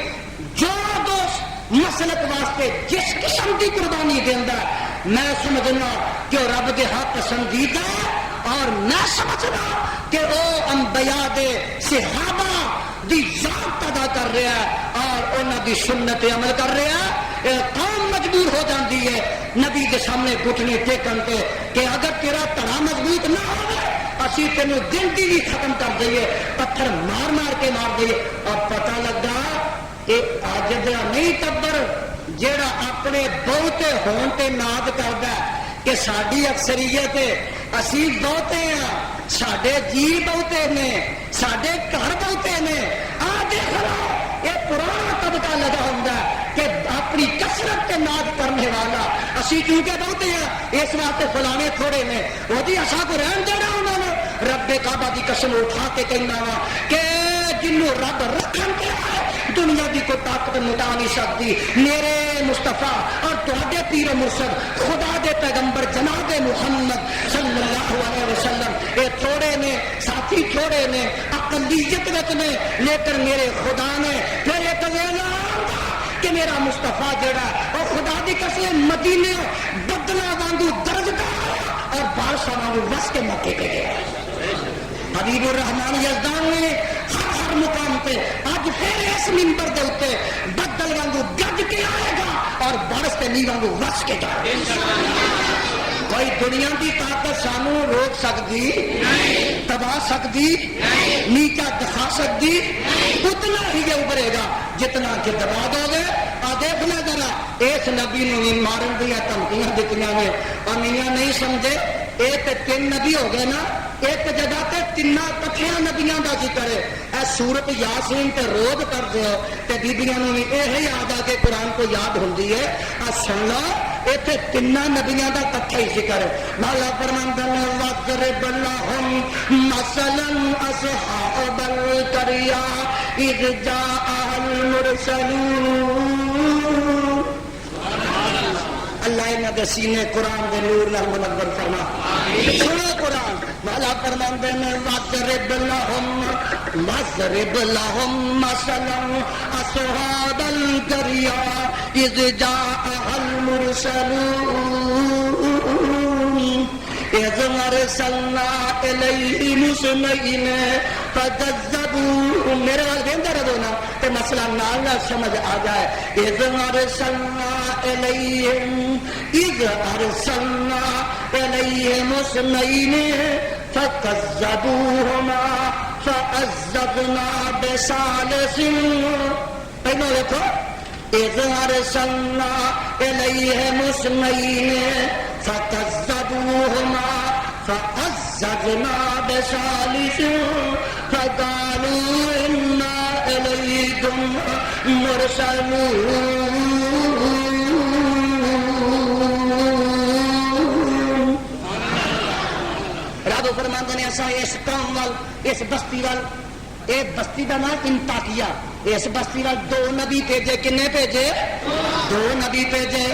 جو دوست مسلک واسطے جس قسم کی قربانی دینا میں سمجھنا کہ وہ رب کے ہاں پسندیدہ، اور میں سمجھنا کہ وہ انبیاء دے صحابہ دی ذات ادا کر رہا ہے اور انہوں دی سنت عمل کر رہا ہے. قوم مجبور ہو جاتی ہے نبی کے سامنے گھٹنے ٹیکن کے کہ اگر تیرا تڑا مضبوط نہ ہو اسی تینوں گنتی بھی ختم کر دئیے، پتھر مار مار کے مار دئیے. اور پتہ لگا کہ اج دا نہیں ٹبر جیڑا اپنے بہتے ہون تے ناد کردا کہ ساری اکثریت اسی بہتے ہیں، ساڈے جی بہتے نے، ساڈے گھر بہتے نے. آ دیکھ لو یہ پرانا طبقہ لگا ہوندا کہ اپنی کثرت کے ناد کرنے والا اسی کیونکہ بہتے ہیں اس واسطے فلانے تھوڑے نے وہ جی اصا کو رہن دینا انہوں نے. رب کعبہ دی قسم اٹھا کے کہنا وا کہ جنوں رب رکھن کے آئے دنیا کی کوئی طاقت مٹا نہیں سکتی. میرے مصطفیٰ اور تہاڈے پیر و مرشد خدا دے پیغمبر جناب محمد صلی اللہ علیہ وسلم یہ تھوڑے نے، ساتھی تھوڑے نے، اقلیت وچ نے، لیکن میرے خدا نے پھر ایک ویلا کہ میرا مصطفیٰ جڑا اور خدا دی قسم مدینے بدلا وانگو درجدار اور بادشاہ وانگو وس کے موقع پہ گیا. حبیب الرحمان یزدان نے ہر مقام پہ آج پھر اس منبر دے اوپر بدل وانگو گج کے آئے گا اور بارش کے نیو وانگو وس کے جائے گا. کوئی دنیا کی طاقت سانو روک سکتی، دبا سکتی، نیچا دکھا سکتی؟ اتنا ہی یہ ابھرے گا جتنا کہ دبا دو گے. دیکھنا ذرا اس نبی نے مارن دیا دھمکیاں دیتی نے اور میاں نہیں سمجھے یہ تو 3 نبی ہو گئے نا. ایک جگہ تے تینا کٹھیاں نبیاں دا ذکر ہے. اے سورت یاسین تے روز کردے ہو تے بیبیاں نوں وی یہ یاد آ کے قرآن کو یاد ہوندی ہے. سن لو ایتھے تینا نبیاں دا کٹھا ہی ذکر ہے. مولا فرماندا ہے وَاضْرِبْ لَهُمْ مَثَلًا أَصْحَابَ الْقَرْيَةِ إِذْ جَاءَهَا الْمُرْسَلُونَ. اللہ انہاں دے سینے قرآن دے نور نال منور فرما. سنو قرآن. مولا فرماندے نے وَاضْرِبْ لَهُمْ مَثَلًا أَصْحَابَ الْقَرْيَةِ إِذْ جَاءَهَا الْمُرْسَلُونَ إِذْ أَرْسَلْنَا إِلَيْهِمُ اثْنَيْنِ فَكَذَّبُوهُ. میرے وال ویندا رہو نا تے مسئلہ نال نال سمجھ آ جائے. إِذْ أَرْسَلْنَا إِلَيْهِمْ اثْنَيْنِ فَكَذَّبُوهُمَا فَعَزَّزْنَا بِثَالِثٍ. پہلو دیکھو إِذْ أَرْسَلْنَا إِلَيْهِمُ اثْنَيْنِ فَكَذَّبُوهُمَا فَعَزَّزْنَا بِثَالِثٍ فَقَالُوا إِنَّا إِلَيْكُمْ مُرْسَلُونَ. رب فرماندے نے اساں اس قوم وال اس بستی وال ایک بستی کا نام انطاکیہ اس بستی وال 2 نبی بھیجے. کنے بھیجے؟ 2 نبی بھیجے.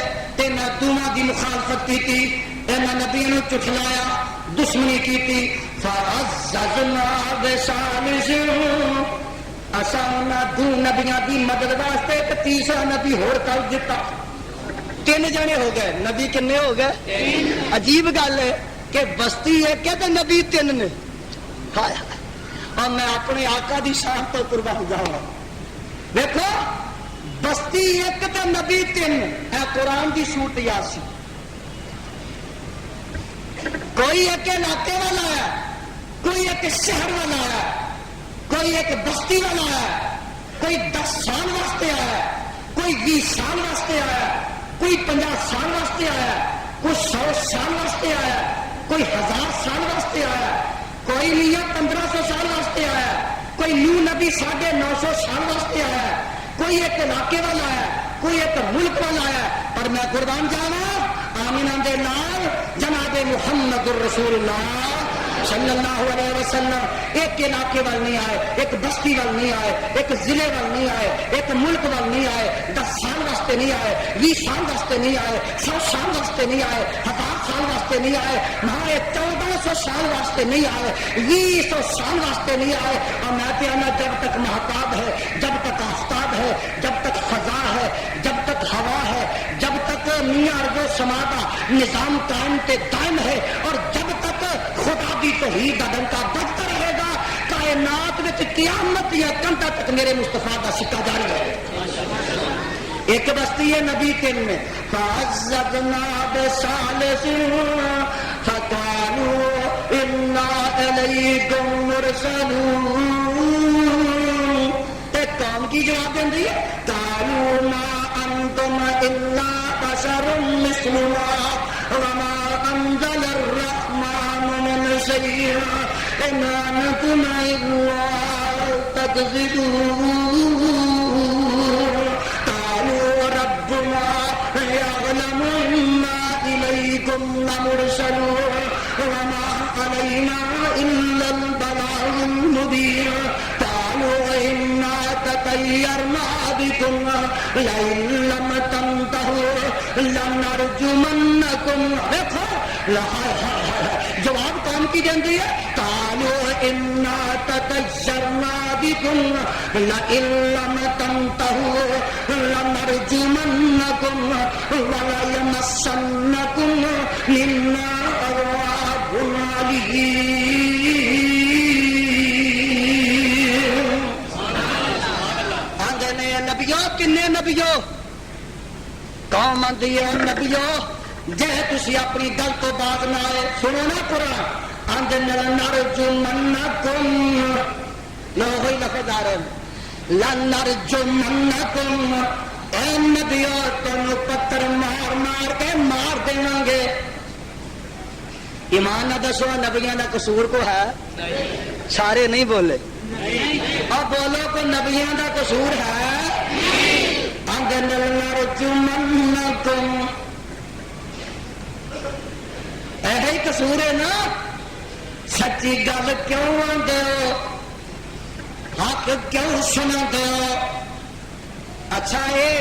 انہاں دوواں دی مخالفت کی. انہاں نبیوں نوں چٹلایا دشمنی کی. فَعَزَّزْنَا بِثَالِثٍ. اساں انہاں 2 نبیاں دی مدد واسطے ایک تیسرا نبی ہور کر دتا. 3 جنے ہو گئے. نبی کنے ہو گئے؟ 3. عجیب گل ہے کہ بستی ہے کہ نبی 3 نے. اور میں اپنے آقا دی شان تو قربان جاؤں. دیکھو بستی ایک تو نبی 3. اے قرآن دی سورت یاسین. کوئی ایک علاقے والا ہے, کوئی ایک شہر والا ہے, کوئی ایک بستی والا ہے, کوئی 10 سال واسطے آیا, کوئی 20 سال واسطے آیا, کوئی 50 سال واسطے آیا, کوئی 100 سال واسطے آیا, کوئی 1000 سال واسطے آیا, کوئی میاں 1500 سال واسطے آیا, کوئی نو نبی 950 سال واسطے آیا, کوئی ایک علاقے والا ہے, کوئی ایک ملک والا ہے. پر میں قربان جانا آمینہ دے نال جناب محمد الرسول اللہ صلی اللہ علیہ وسلم ایک علاقے وال نہیں آئے, ایک بستی وال نہیں آئے, ایک ضلع وال نہیں آئے, ایک ملک وال نہیں آئے, 10 سال واسطے نہیں آئے, 20 سال واسطے نہیں آئے, 100 سال واسطے نہیں آئے, 1000 سال واسطے نہیں آئے, مہارے 1400 سال واسطے نہیں آئے, 200 سال واسطے نہیں آئے. اور میں کہنا جب تک مہتاب ہے, جب تک آفتاب ہے, جب تک فضا ہے, جب تک ہوا ہے, جب تک میاں ارض و سما کا نظام قائم تے دائم ہے, اور جب تک خدا دی توحید دا ڈنکا بجتا رہے گا, کائنات وچ قیامت یا کنٹا تک میرے مصطفیٰ دا سکہ جاری ہے. ایک بستی ہے نبی 3 میں. فَعَزَّزْنَا بِثَالِثٍ فَقَالُوا إِنَّا إِلَيْكُمْ مُرْسَلُونَ. ایک قوم کی جواب دیں رہی ہے قَالُوا مَا أَنْتُمْ إِلَّا بَشَرٌ مِثْلُنَا وَمَا أَنزَلَ الرَّحْمَنُ مِنْ شَيْءٍ إِنْ أَنْتُمْ إِلَّا تَكْذِبُونَ. قَالُوا رَبُّنَا يَعْلَمُ إِنَّا إِلَيْكُمْ لَمُرْسَلُونَ وَمَا عَلَيْنَا إِلَّا الْبَلَاغُ الْمُبِينُ. قَالُوا إِنَّا تَطَيَّرْنَا بِكُمْ لَئِن لَّمْ تَنْتَهُوا لَنَرْجُمَنَّكُمْ. دیکھو جواب کون کی دیں ہے. قَالُوا إِنَّا تَطَيَّرْنَا بِكُمْ لَئِن لَّمْ تَنْتَهُوا لَنَرْجُمَنَّكُمْ وَلَيَمَسَّنَّكُمْ مِنَّا عَذَابٌ أَلِيمٌ. آندے نے نبیوں کنے نبیوں قوم آندی ہے نبیوں جے تسی اپنی گل تو باز نہ آئے. سنو نا قرآن آندے لنرجمنکم لو ہوئی لفظ آ رہے لنرجمنکم. اے نبیوں تم پتھر مار مار کے مار دیں گے. ایمان نہ دسو نبیاں کا قصور کو ہے؟ سارے نہیں بولے، اور بولو کو نبیاں کا قصور ہے؟ یہی قصور ہے نا، سچی گل کیوں آتے ہو، حق کیوں سنا ہو؟ اچھا یہ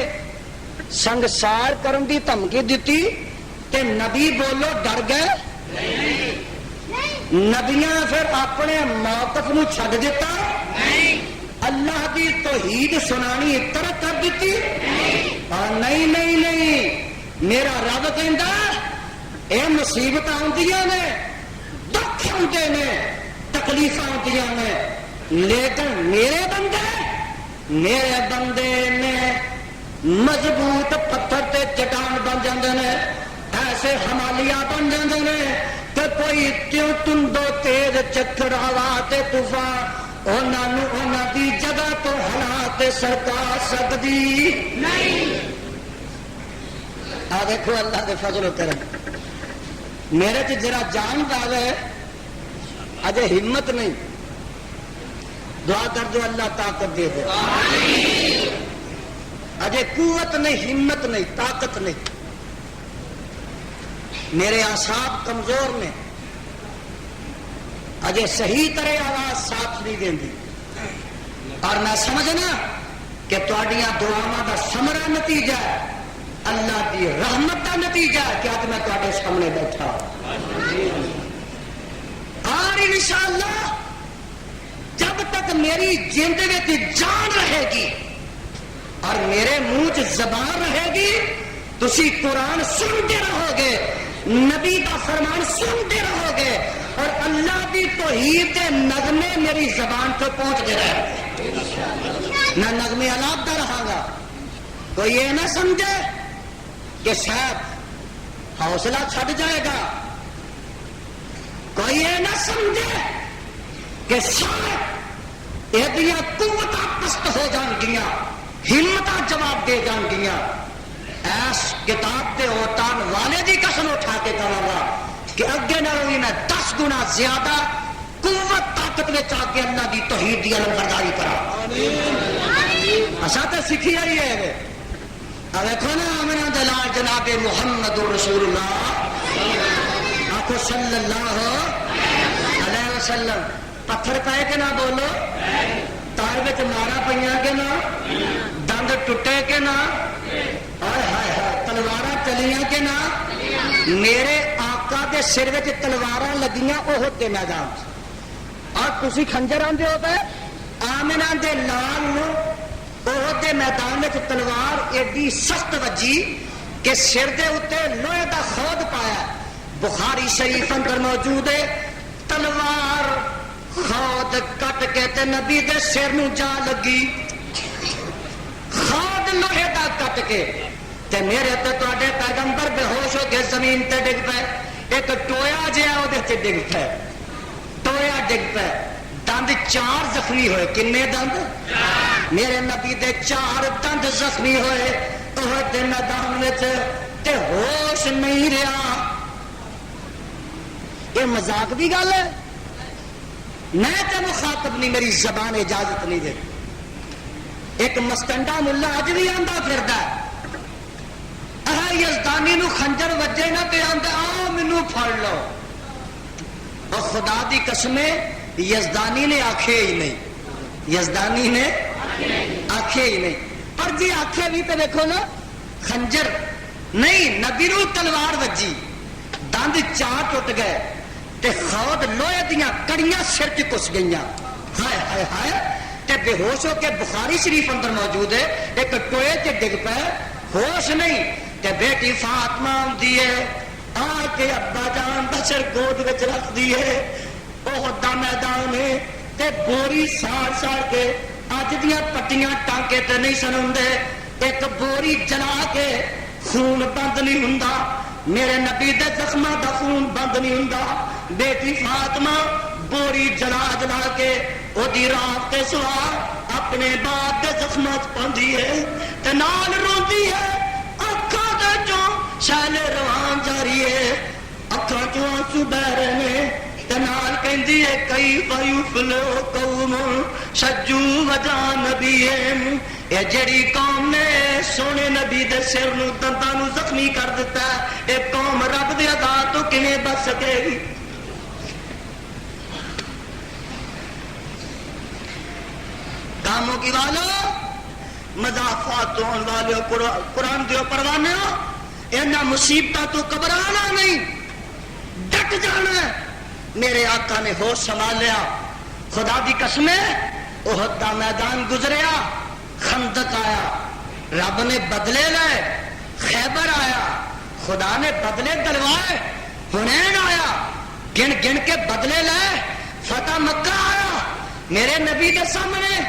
سنگسار کرن دی دھمکی دیتی تے نبی بولو ڈر گئے؟ نبیاں پھر اپنے موقف نو چھڈ دیتا؟ اللہ دی توحید سنانی ترک کر دیتی؟ نہیں نہیں نہیں، میرا رب کہندا یہ مصیبت آندیاں نے، دکھ آندے نے، تکلیف آندیاں نے، لیکن میرے بندے نے مضبوط پتھر تے چٹان بن جاندے نے، ایسے ہمالیہ بن جاندے نے کہ کوئی کیوں تندو تیز چکر ہوا تے طوفان انہاں دی جگہ تو ہلا تے سرکا سکدی نہیں۔ آ دیکھو اللہ دے فضل و کرم، میرے چ جرا جان داوے اجے ہمت نہیں، دعا کر دو اللہ طاقت دے دے، اجے قوت نہیں، ہمت نہیں، طاقت نہیں، میرے اعصاب کمزور نے، اجے صحیح طرح آواز صاف نہیں دیندی، اور میں سمجھنا کہ تہاڈیاں دعاواں دا ثمرہ نتیجہ ہے، اللہ دی رحمت دا نتیجہ ہے کہ اج میں تہاڈے سامنے بیٹھا اور انشاءاللہ جب تک میری جند وچ جان رہے گی اور میرے منہ چ زبان رہے گی، تسی قرآن سنتے رہو گے، نبی کا فرمان سنتے رہو گے، اور اللہ کی توحید کے نغمے میری زبان سے پہنچتے رہے، میں نغمے علاحدہ رہا گا۔ کوئی یہ نہ سمجھے کہ شاید حوصلہ چھٹ جائے گا، کوئی یہ نہ سمجھے کہ شاید یہ قوت پست ہو جان گیا، ہمت جواب دے جان گیا۔ ایس کتاب کے اوتان والے دی قسم اٹھا کے کہوں گا کہ اگے نہ روی میں 10 گنا زیادہ قوت طاقت میں آ کے اللہ دی توحید دی علمبرداری کرا۔ اصا تو سیکھی آئی ہے، دیکھو نا آمنا دلال جناب محمد رسول اللہ، آخو صلی اللہ علیہ وسلم۔ پتھر پائے کہ نہ بولو، تار میں مارا پہ کہ نہ، دند ٹوٹے کہ نہ، تلوار چلیاں کہ نہ، میرے آقا دے سر وچ تلوار لگیاں احد دے میدان، اور تسی خنجر آندے ہو پے آمنہ دے لال نو احد دے میدان وچ تلوار ایڈی سخت وجی کہ سر دے اتے لوہے دا خود پایا۔ بخاری شریف اندر موجود ہے، تلوار خود کٹ کے تے نبی دے سر نو جا لگی، خود لوہے دا کٹ کے تے میرے تے تواڈے پیغمبر بے ہوش ہو کے زمین تے ڈگ پے، ایک ٹویا جہا او دے تے ڈگ پے، ٹویا ڈگ پے، دند 4 زخمی ہوئے۔ کنے دند؟ میرے نبی دے 4 دند زخمی ہوئے احد دے میدان وچ، تے ہوش نہیں رہا۔ یہ مذاق دی گل ہے؟ میں تے مخاطب نہیں، میری زبان اجازت نہیں دے۔ ایک مستنڈا ملا اج بھی آندا پھردا ہے، یزدانی نو خنجر وجے نہ تے آندا آ مینوں پھڑ لو، اور خدا دی قسم یزدانی نے آکھے ہی نہیں، یزدانی نے آکھے ہی نہیں، پر جی آکھے بھی تے دیکھو نا، خنجر نہیں، نبی نو تلوار وجی، دند 4 ٹوٹ گئے تے خود لوہے دیاں کڑیاں سر چ کس گئیاں، ہائے ہائے ہائے، تے بے ہوش ہو کے بخاری شریف اندر موجود ہے، ایک ٹوئے تے ڈگ پے، ہوش نہیں، تے بیٹی فاطمہ آندی ہے، آ کے ابا جان دا سر گود وچ رکھ دی ہے، احد دا میدان ہے، تے بوری ساڑ ساڑ کے، اج دیاں پٹیاں ٹانکے تے نہیں سن ہوندے، ایک بوری جلا کے خون بند نہیں ہوندا، میرے نبی دے زخماں دا خون بند نہیں ہوندا، بیٹی فاطمہ بوری جلا جلا کے او دی رات تے سوا اپنے باپ دے زخماں پاندی ہے تے نال روندی ہے، اکھاں دے چوں شیل روان جاری ہے، اکھاں چوں آنسو بہ رہے نے تے نال کہندی ہے کئی فیفلو قوم سجو وجا نبیہم، اے جڑی قوم نے سونے نبی دے سر نو دنداں نو زخمی کر دیتا ہے، اے قوم رب دے عذاب تو کیویں بچ سکے گی؟ کاموں کی والو مضافات ہونے والے قرآن دیو پروانے ہو، انہاں مصیبتاں تو گھبرانا نہیں، ڈٹ جانا ہے۔ میرے آقا نے ہوش سنبھالیا، خدا دی قسم ہے احد دا میدان گزریا، خندق آیا، رب نے بدلے لائے، خیبر آیا، خدا نے بدلے دلوائے، حنین آیا، گن گن کے بدلے لائے، فتح مکہ آیا، میرے نبی کے سامنے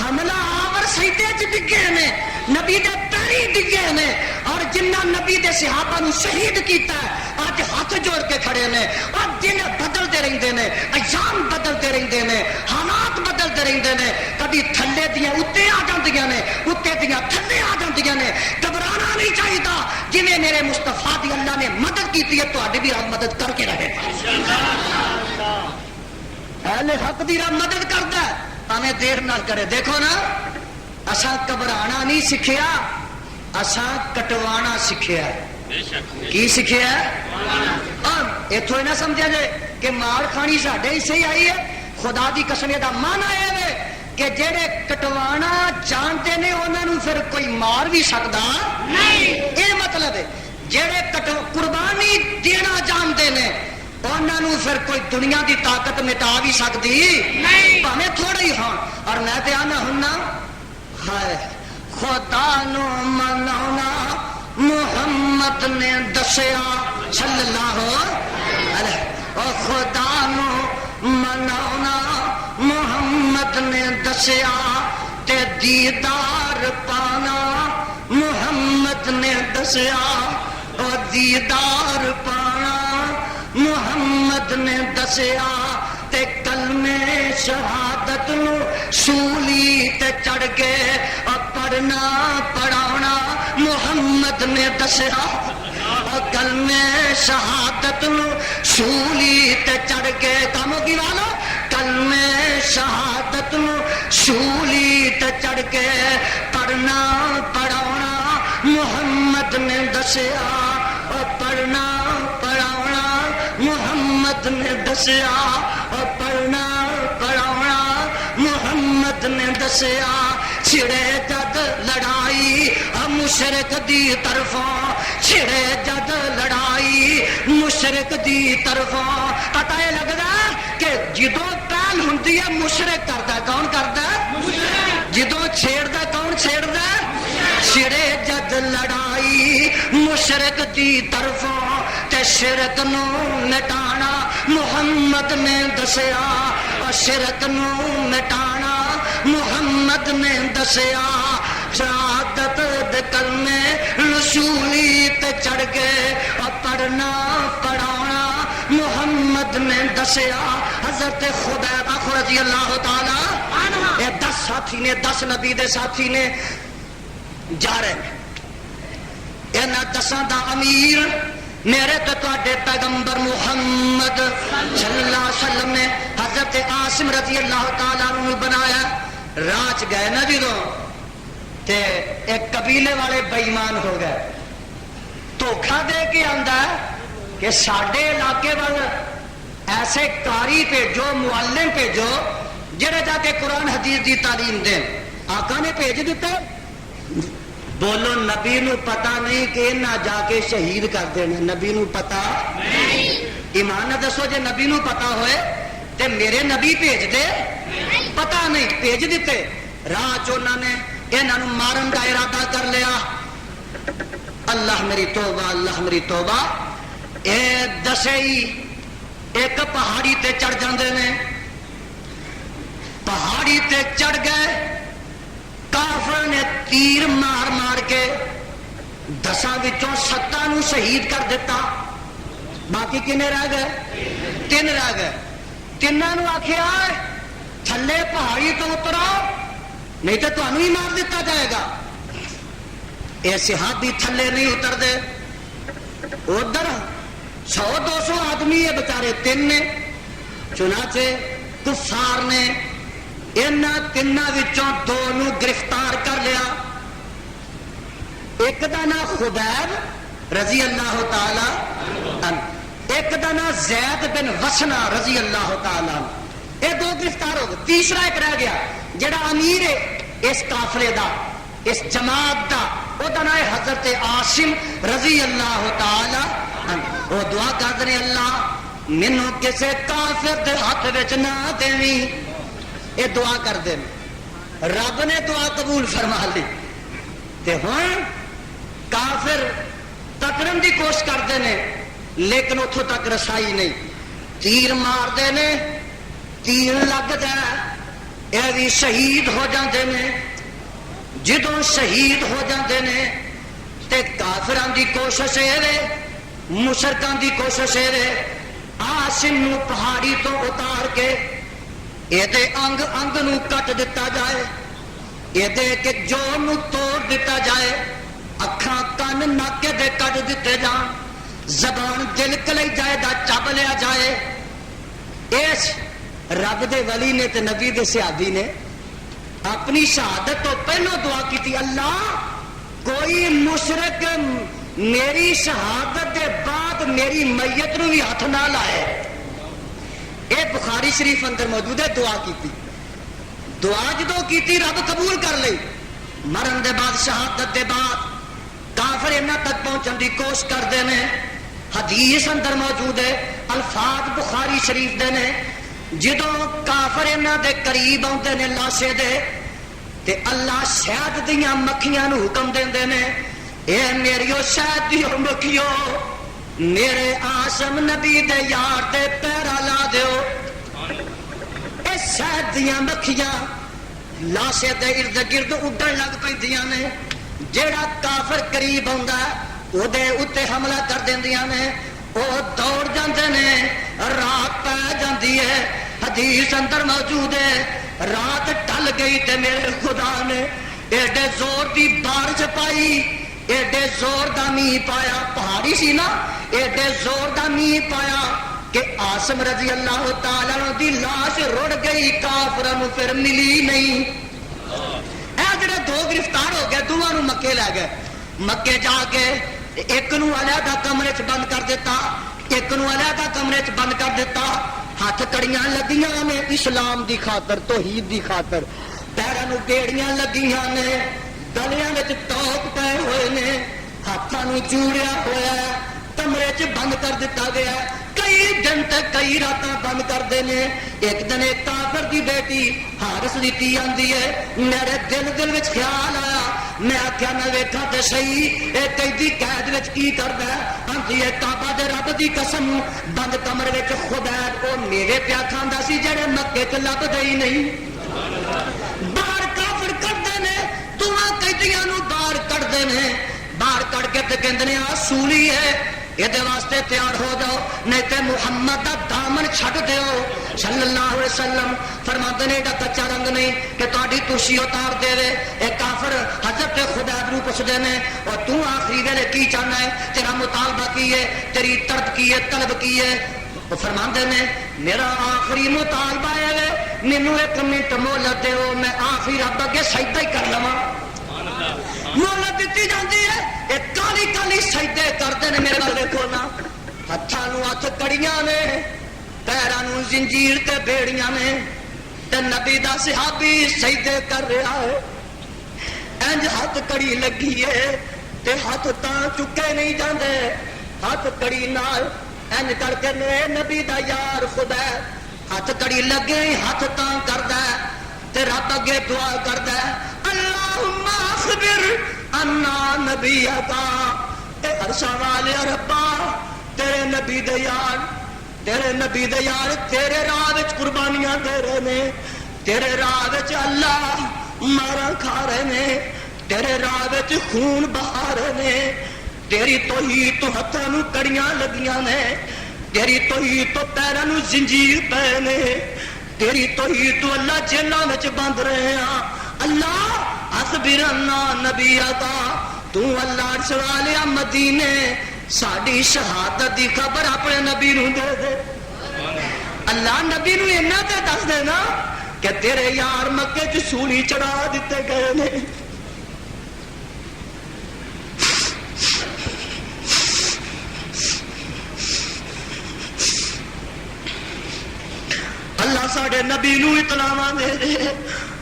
حملہ آور سجدے چ ڈگے نے، نبی دے پیری ڈگے نے، اور جنہ نبی دے صحابہ نو شہید کیتا ہے آج ہاتھ جوڑ کے کھڑے نے، اور دن بدلتے رہندے نے، ایام بدلتے رہندے نے، حالات بدلتے رہندے نے، کبھی تھلے دیاں اتے آ جاندیاں نے، اتے دیاں تھلے آ جاندیاں نے، گھبرانا نہیں چاہیے، جویں میرے مصطفیٰ دی اللہ نے مدد کیتی ہے تہاڈی بھی رب مدد کر کے رہے گا۔ اہل حق دی رب مدد کردا ہے، ہمیں دیر نہ کرے۔ دیکھو نا، اساں گھبرانا نہیں سکھیا، اساں کٹوانا سکھیا۔ کی سکھیا؟ اور اتوں نہ سمجھا جائے کہ مار کھانی ساڈے ہی صحیح آئی ہے، خدا دی قسم دا مانا ہے کہ جڑے کٹوانا جانتے نے انہاں نوں پھر کوئی مار بھی سکدا نہیں، یہ مطلب ہے جڑے قربانی دینا جانتے نے انہاں نوں پھر کوئی دنیا دی طاقت مٹا بھی سکتی نہیں، بھاویں تھوڑا ہی ہون۔ اور میں تے آنا ہننا ہائے خدا نو مناونا محمد نے دسیا صلی اللہ علیہ، او خدا نو مناونا محمد نے دسیا تے دیدار پانا محمد نے دسیا، او دیدار پانا محمد نے دسیا، تے کلمے شہادت نو سولی تے چڑھ کے پڑھنا پڑھاونا محمد نے دسیا، اور کلمے شہادت نو سولی تے چڑھ کے، کاموں کی والو کلمے شہادت نو سولی تے چڑھ کے پڑھنا پڑھاونا محمد نے دسیا، اور پڑھنا پڑھاونا محمد نے دسیا، اور پڑھنا پڑھاونا محمد نے دسیا۔ چھڑے جد لڑائی مشرک دی طرفوں، چھڑے جد لڑائی مشرک دی طرفوں، پتہ یہ لگدا کہ جدوں پہل ہوندی ہے مشرک کردا، کون کردا؟ جدوں چھیڑدا کون چھیڑدا؟ چھڑے جد لڑائی مشرک دی طرفوں تے شرک نو مٹانا محمد نے دسیا، اور شرک نو مٹانا محمد نے دسیا، شہادت دے کلمے رسولی تے چڑھ کے اور پڑھنا پڑھانا محمد نے دسیا۔ حضرت خبیب رضی اللہ تعالی یہ 10 ساتھی نے، 10 نبی دے ساتھی نے جا رہے ہیں، انہاں 10 دا امیر میرے تو تواڈے پیغمبر محمد صلی اللہ علیہ وسلم نے حضرت عاصم رضی اللہ تعالیٰ عنہ بنایا۔ راج گئے نا جدوں تے ایک قبیلے والے بے ایمان ہو گئے، دھوکھا دے کے آندا ہے کہ ساڈے علاقے وال ایسے قاری بھیجو، معلم بھیجو جڑے جا کے قرآن حدیث دی تعلیم دیں۔ آقا نے بھیج دیتا، بولو نبی نو پتا نہیں کہ نہ جا کے شہید کر دینا، نبی نو پتا نہیں۔ ایمان نہ دسو جے نبی نو پتا ہوئے تے میرے نبی بھیج دے، پتا نہیں بھیج دیتے۔ راہ چونا نے انہاں نو مارن کا ارادہ کر لیا۔ اللہ میری توبہ، اللہ میری توبہ۔ اے دسے ہی ایک پہاڑی تے چڑھ جاندے نے، پہاڑی تے چڑھ گئے، کافر نے تیر مار مار کے 10 وچوں 7 نو شہید کر دیتا، باقی کنے رہ گئے؟ 3 رہ گئے۔ 3 نو آخیا تھلے پہاڑی تو اترو نہیں تو تمہیں ہی مار دیتا جائے گا۔ اے صحابی تھلے نہیں اتر دے، ادھر 100-200 آدمی یہ بچارے 3 نے، چنانچہ کفار نے انہاں تیناں وچوں 2 نو گرفتار کر لیا. ایک دا نام خبیب رضی اللہ تعالی عنہ، ایک دا نام زید بن وسنا رضی اللہ تعالی عنہ. یہ 2 گرفتار ہو گئے. تیسرا ایک رہ گیا جڑا امیر ہے اس قافلے دا، اس جماعت دا، وہ دا نام ہے حضرت عاصم رضی اللہ تعالی عنہ. وہ دعا کرتے ہیں اللہ مینو کسے کافر دے ہاتھ وچ نہ دیویں. یہ دعا کرتے ہیں، رب نے دعا قبول فرما لی. تے ہن کافر تکڑن دی کوشش کرتے ہیں لیکن اتوں تک رسائی نہیں. تیر مارتے ہیں، تیر لگ جائے یہ بھی شہید ہو جاتے ہیں. جدوں شہید ہو جاتے ہیں تے کافران دی کوشش ہے، مشرکان دی کوشش ہے عاصم نو پہاڑی تو اتار کے یہ انگ انگ نو کٹ دتا جائے، یہ جو نو توڑ دتا جائے، اکھاں کن ناکے دے کٹ دیتے جان، زبان دل کلئی جائے دا چب لیا جائے. اس رب دے ولی نے تے نبی دے صحابی نے اپنی شہادت تو پہلو دعا کی تھی، اللہ کوئی مشرک میری شہادت دے بعد میری میت نو بھی ہاتھ نہ لائے. اے بخاری شریف اندر موجود ہے. دعا کی تھی، دعا جدو کی تھی رب قبول کر لی. مرن دے بعد شہادت دے بعد کافر انہاں تک پہنچن دی کوشش کرتے ہیں. حدیث اندر موجود ہے، الفاظ بخاری شریف دے نے، جدو کافر انہاں دے قریب آتے ہیں لاشے دے تے اللہ شہد دیاں مکھیاں نو حکم دیندے نے، اے میریو شہد دیو مکھیو میرے عاصم نبی دے یار دے پیرا لا دیو. اے شہد دیاں مکھیاں لاشے دے ارد گرد اڈن لگ پیندیاں نے. جیڑا کافر قریب آندا او دے اوتے حملہ کر دیندیاں نے، او دوڑ جاندے نے، رات پے جاندی ہے. حدیث اندر موجود ہے رات ٹل گئی تے میرے خدا نے ایڈے زور دی بارش پائی، ایڈے زور دا میہ پایا، پہاڑی سی نا، ایڈے زور دا میہ پایا کہ عاصم رضی اللہ تعالیٰ عنہ دی لاش رڑ گئی، کافرانو پھر ملی نہیں. اے جڑے 2 گرفتار ہو گئے، دوواں نو مکے لے گئے. مکے جا کے ایک نو علیحدہ کمرے چ بند کر دیتا، ایک نو علیحدہ کمرے چ بند کر دیتا. ہاتھ کڑیاں لگیاں نے اسلام دی خاطر، توحید دی خاطر. پیراں نو بیڑیاں لگیاں نے، گلیاں وچ ٹوپ پے ہوئے نے، ہاتھاں نو چوڑیا ہوا ہے. کمرے چ بند کر دیتا گیا. کئی دن تک کئی راتاں بند کرتے ہیں. ایک دن ایک کافر دی بیٹی حارث دی تی آندی ہے، میرے دل وچ خیال آیا، میں آخیا میں ویکھاں تے صحیح اے قیدی قید وچ کی کردا ہے. آندی ہے کعبہ دے رب دی قسم بند کمرے وچ خبیب او میوے پیا کھاندا سی جڑے مکے تے لبدے ہی نہیں. باہر کافر کڈدے نے، دوواں قیدیاں نو باہر کڈدے نے، باہر کڈ کے تے کہندے نے آ سولی ہے، یہ واسطے تیار ہو جاؤ نہیں تے محمد دا دامن چھڈ دیو صلی اللہ علیہ وسلم. فرماتے نے ایڈا کچا رنگ نہیں کہ تہاڈی تشی اتار دے. اے کافر حضرت خبیب نو پوچھدے نے اور تو آخری ویلے کی چاہنا ہے، تیرا مطالبہ کی ہے، تیری طلب کی ہے، طلب کی ہے. وہ فرماندے نے میرا آخری مطالبہ ہے مینوں 1 منٹ مہلت دیو، میں آخری رب اگے سجدہ ہی کر لواں. مہلت دیتی جاتی ہے، ایک کالی کالی سجدے کرتے ہیں. میرے والے کو نا ہاتھاں نو ہاتھ کڑیاں نے، پیراں نو زنجیر تے بیڑیاں نے، تے نبی دا صحابی سجدے کر رہا ہے. انج ہاتھ کڑی لگی ہے تے ہاتھ تاں چکے نہیں جاندے. ہاتھ کڑی نال انج کر کے نبی دا یار خدا ہاتھ کڑی لگے ہاتھ تاں کردا تے رب اگے دعا کردا اللہم اخبر انا نبی عطا. اے عرشاں والے ربا تیرے نبی دے یار، تیرے نبی دے یار تیرے راہ وچ قربانیاں دے رہے نے، تیرے راہ وچ اللہ مارا کھا رہے نے، تیرے راہ وچ خون بہا رہے نے، تیری توحید تو ہتھاں نو کڑیاں لگیاں نے، تیری توحید تو پیراں نو زنجیر پے نے، تیری توحید تو اللہ جیلاں وچ بند رہے ہاں. اللہ اصبرنا نبی عطا تو اللہ عرش والے مدینے ساری شہادت دی خبر اپنے نبی نو دے دے. اللہ نبی نو اینا تے دس دے نا کہ تیرے یار مکے چ سولی چڑھا دیتے گئے نے. اللہ ساڈے نبی نو اطلاع دے دے.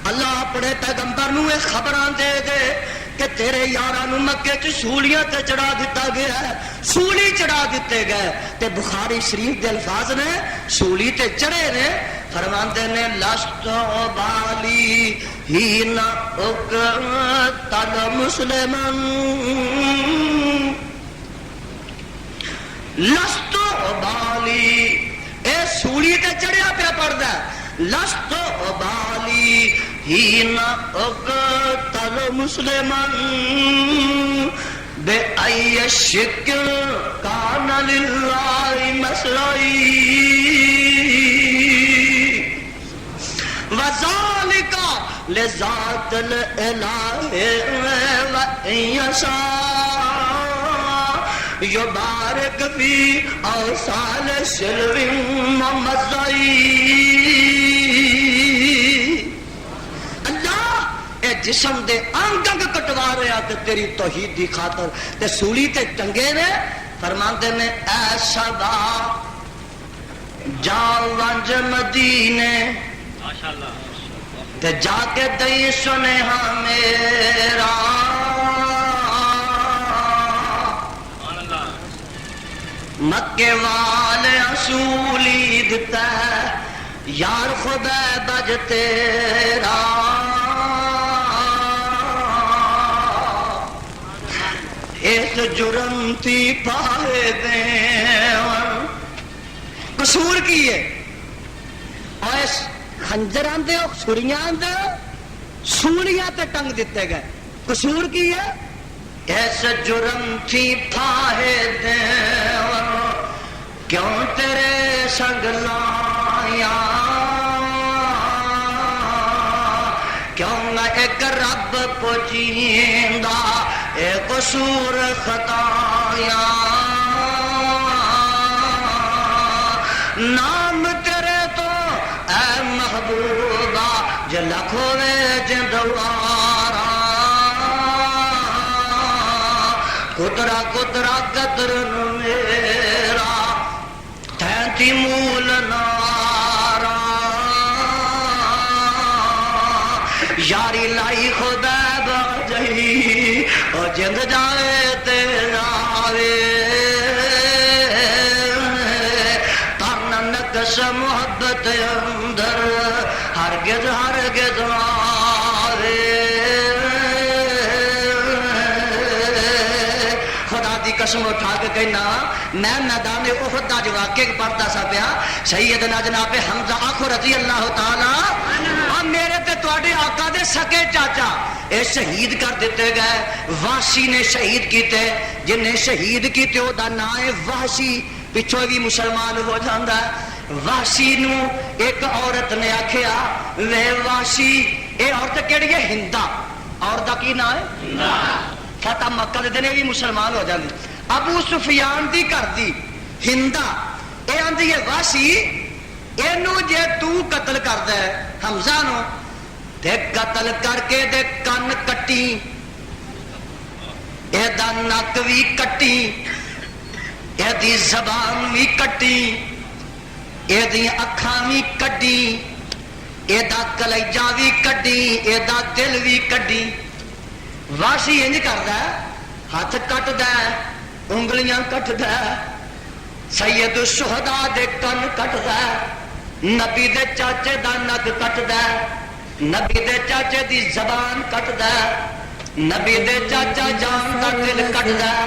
اللہ اپنے پیغمبر نو یہ خبراں دے دے کہ تیرے یاراں نو مکے چ سولیاں تے چڑھا دیتا گیا ہے. سولی چڑھا دیتے گئے تے بخاری شریف دے الفاظ نے سولی تے چڑھے نے. فرماندے نے لست بالی ہین اقتل مسلمن لست بالی اے سولی تے چڑھیا پیا پڑدا لست بالی ہین اقتل مسلمن بے ای شکل کان للہ مسرعی وذالک لذات الالہ وان یشاء یبارک فی اوصال شلو ومزعی. اللہ اے جسم دے انگ انگ کٹوا رہا تے تیری توحید دی خاطر تے سولی تے ٹنگے نے. فرماندے نے اے شبا جا ونج مدینے تے جا کے دئی سنیہا میرا مکے والے اصولی دتا یار خدا بج تیرا اس جرم تھی پائے دیں. قصور کی ہے اور اس خنجر آندے ہو سوریاں آندے ہو سولیاں تے ٹنگ دیتے گئے. قصور کی ہے اس جرم تھی پھاہے دیں کیوں تیرے سنگ لایا کیوں نہ ایک رب پوچھیندا اے قصور خطایا. نام تیرے تو اے محبوبہ جو لکھو وے جندوارا قدرہ قدرہ قدر میرا تینتی مول نارا یاری لائی خدا بجئی اور جند جائے تے جاوے تارنا نقش محبت اندر ہرگز ہرگز آوے. قسم اٹھا کے کہنا میں میدان احد دا جو واقعہ پڑھتا سا پیا سیدنا جناب حمزہ آخو رضی اللہ تعالی اور میرے تے تواڈے آقا دے سکے چاچا اے شہید کر دیتے گئے. وحشی نے شہید کیتے جن نے شہید کیتے او دا نام ہے وحشی پچھو بھی مسلمان ہو جاندا ہے. وحشی نو ایک عورت نے آکھیا وے وحشی اے عورت کیڑی ہے ہندا عورت دا کی نام ہے ہندا فتح مکہ دے دنے بھی مسلمان ہو جاندی. ابو سفیان دی کر دی ہندا اے آندی ہے وحشی اینو جے تو قتل کردا ہے حمزہ نو تے قتل کر کے دے کن کٹی اے دا نک وی کٹی اے دی زبان وی کٹی اے دی اکھاں وی کڈی اے دا کلیجہ وی کڈی اے دا دل وی کڈی. واشی انج کردا ہے ہاتھ کٹدا ہے انگلیاں کٹدا ہے سید الشہداء دے کن کٹدا ہے نبی دے چاچے دا نک کٹدا ہے نبی دے چاچے دی زبان کٹدا ہے نبی دے چاچا جان دا دل کٹدا ہے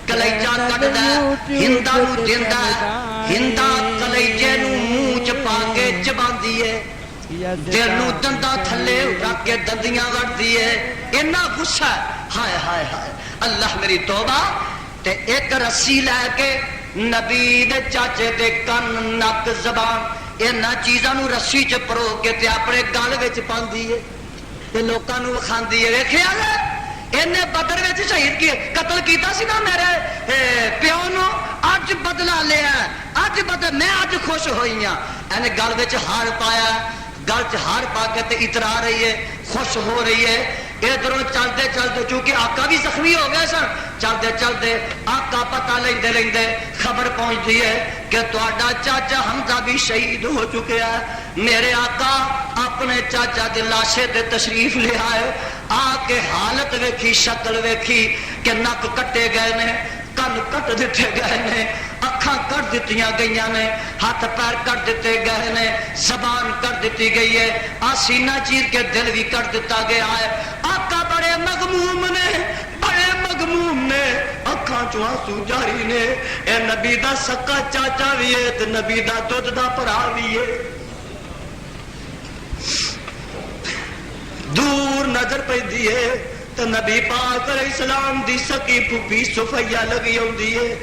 کلیجہ کٹدا ہے ہندا نو دیندا ہے ہندا کلیجے نو منہ چ پا کے چباندی ہے دل نو دندا تھلے رکھ کے دندیاں وڑدی ہے. اتنا غصہ ہائے ہائے ہائے اللہ میری توبہ تے ایک رسی لے کے نبی دے چاچے دے کن نک زبان انہاں چیزاں نو رسی چ پرو کے تے اپنے گل وچ پاندی ہے تے لوکاں نو وکھاندی ہے. ویکھیا انہیں بدر وچ شہید کی قتل کیتا سی نا میرے پیو نو، اج بدلا لیا، اج بدل میں اج خوش ہوئی ہاں. انہیں گل وچ ہار پایا، گل چ ہار پا کے تے اترا رہی ہے، خوش ہو رہی ہے. ادھروں چلتے چلتے چونکہ آقا بھی زخمی ہو گئے سن، چلتے چلتے آقا پتہ لیندے لیندے خبر پہنچتی ہے کہ تہاڈا چاچا حمزہ بھی شہید ہو چکا ہے. میرے آقا اپنے چاچا دی لاشے تے تشریف لے آئے. آ کے حالت ویکھی، شکل ویکھی کہ نک کٹے گئے نے، کن کٹ دیتے گئے نے، اکھاں کٹ دتیاں گئیاں نے، ہاتھ پیر کٹ دیتے گئے نے، زبان کٹ دیتی گئی ہے، سینہ چیر کے دل بھی کٹ دیتا گیا ہے. آقا بڑے مغموم نے، بڑے مغموم نے، اکھاں چوں آنسو جاری نے. اے نبی دا سکا چاچا بھی ہے تے نبی دا دودھ دا بھرا بھی ہے. دور نظر پیندی ہے تے نبی پاک علیہ السلام دی سکی پھوپھی صفیہ لگی ہوندی ہے.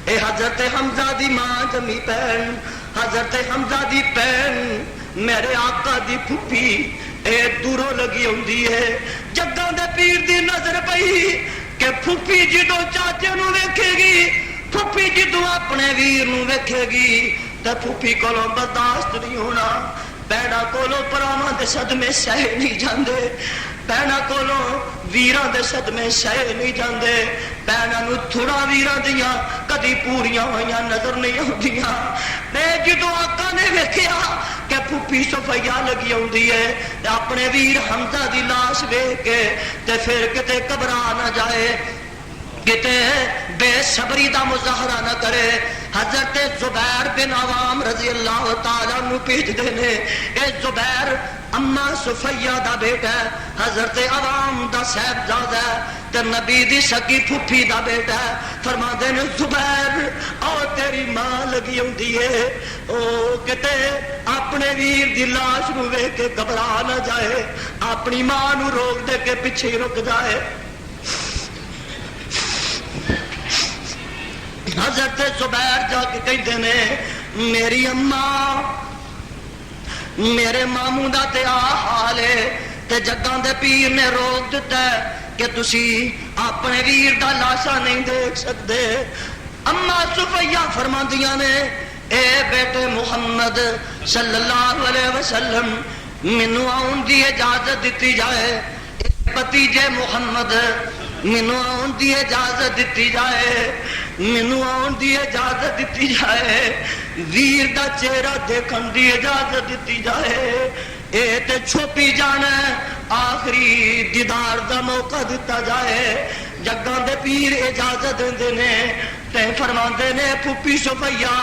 اے حضرت حمزہ دی ماں جمی بہن، حضرت حمزہ دی بہن میرے آقا دی پھوپھی اے دوروں لگی ہوندی ہے. جگاں دے پیر دی نظر پئی کہ پھوپھی جدوں چاچے نو ویکھے گی، پھوپھی جدوں اپنے ویر نو ویکھے گی تے پھوپھی کولوں برداشت نہیں ہونا. بہنا کولوں پراواں دے صدمے سہ نہیں جاندے، بہنا کولوں ویراں دے صدمے سہ نہیں جاندے. بہنا نو تھوڑا ویراں دیاں کدی پوریاں ہوئیاں نظر نہیں آندیاں. تے جدوں آقا نے ویکھیا کہ پھوپھی صفیہ لگی ہوندی ہے تے اپنے ویر حمزہ دی لاش ویکھ کے تے پھر کتے گھبرا نہ جائے، کتے بے صبری دا مظاہرہ نہ کرے. حضرت زبیر بن عوام رضی اللہ تعالیٰ عنہ بھیجدے نے. اے زبیر اما صفیہ دا بیٹا ہے، حضرت عوام دا صاحبزادہ ہے تے نبی دی سکی پھوپھی دا بیٹا ہے. فرماندے نے زبیر او تیری ماں لگی ہوندی ہے، او کتے اپنے ویر دی لاش نو ویکھ کے گھبرا نہ جائے، اپنی ماں نو روک دے کے پیچھے رک جائے. حضرت زبیر جا کے کہتے ہیں میری اماں میرے ماموں دا تے آ حال ہے تے جگاں دے پیر نے روک دیتا ہے کہ تسی اپنے ویر دا لاشا نہیں دیکھ سکتے. اما صفیہ فرماندیاں نے اے بیٹے محمد صلی اللہ علیہ وسلم مینوں آن دی اجازت دیتی جائے، بھتیجے محمد مینوں آن دی اجازت دیتی جائے، مینوں آن دی اجازت دیتی جائے، ویر دا چہرہ دیکھن دی اجازت دیتی جائے. اے تے چھپی جانا آخری دیدار دا موقع دیتا جائے. جگاں دے پیر اجازت دیندے نے تے فرماندے نے پھوپھی صفیہ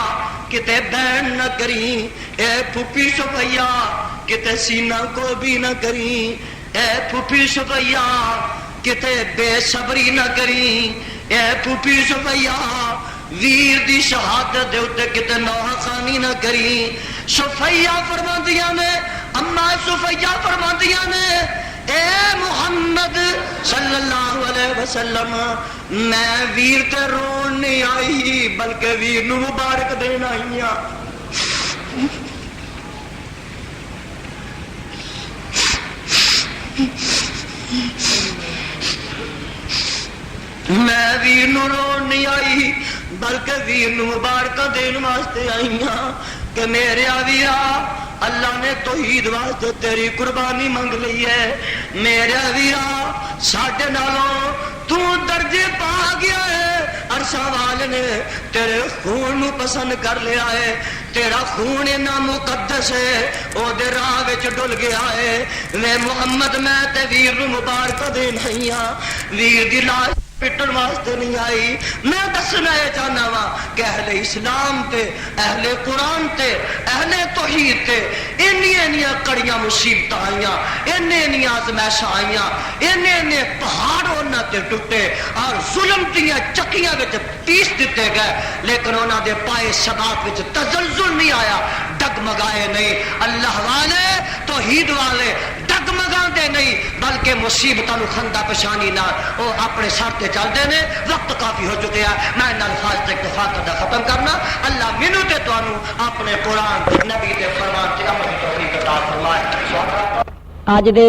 کتے بین نہ کری، اے پھوپھی صفیہ کتے سینہ کو بھی نہ کری، اے پھوپھی صفیہ کتے بے صبری نہ کری، اے پھوپھی صفیہ ویر دی شہادت دے اتے کتے نوحہ خانی نہ کری. صفیہ فرماندیاں نے، اما صفیہ فرماندیاں نے اے محمد صلی اللہ علیہ وسلم میں ویر تے رون نہیں آئی بلکہ ویر نو مبارک دین آئی ہاں. میں ویر نو رون نہیں آئی بلکہ ویر نو مبارک دین واسطے آئی ہاں کہ میرے ویرا اللہ نے توحید واسطے تیری قربانی منگ لی ہے. میرے ویرا ساڈے نالوں تو درجے پا گیا ہے، عرشاں والے نے تیرے خون نو پسند کر لیا ہے، تیرا خون اتنا مقدس ہے او دے راہ وچ ڈل گیا ہے. میں محمد میں تے ویر نو مبارک دین آئی ہاں، ویر دی لاش پٹن واسطے نہیں آئی. میں دسنا یہ چاہنا وا کہ اہل اسلام تے اہل قرآن تے اہل توحید تے اینی کڑیاں مصیبت آئیاں، اینی آزمائشاں آئیاں، اینی پہاڑ انہاں تے ٹوٹے اور ظلم دیاں چکیاں وچ پیس دیتے گئے لیکن انہاں دے پائے ثبات وچ تزلزل نہیں آیا، ڈگمگائے نہیں. اللہ والے توحید والے ڈگمگاندے نہیں بلکہ مصیبتاں نو خندہ پشانی نال او اپنے سر تے چلتے ہیں. وقت کافی ہو چکے ہیں، میں ان الفاظ سے اکتفا کرنا ختم کرنا. اللہ مینوں تے تانوں اپنے قرآن نبی دے فرمان تے عمل دی توفیق عطا فرمائے. اج دے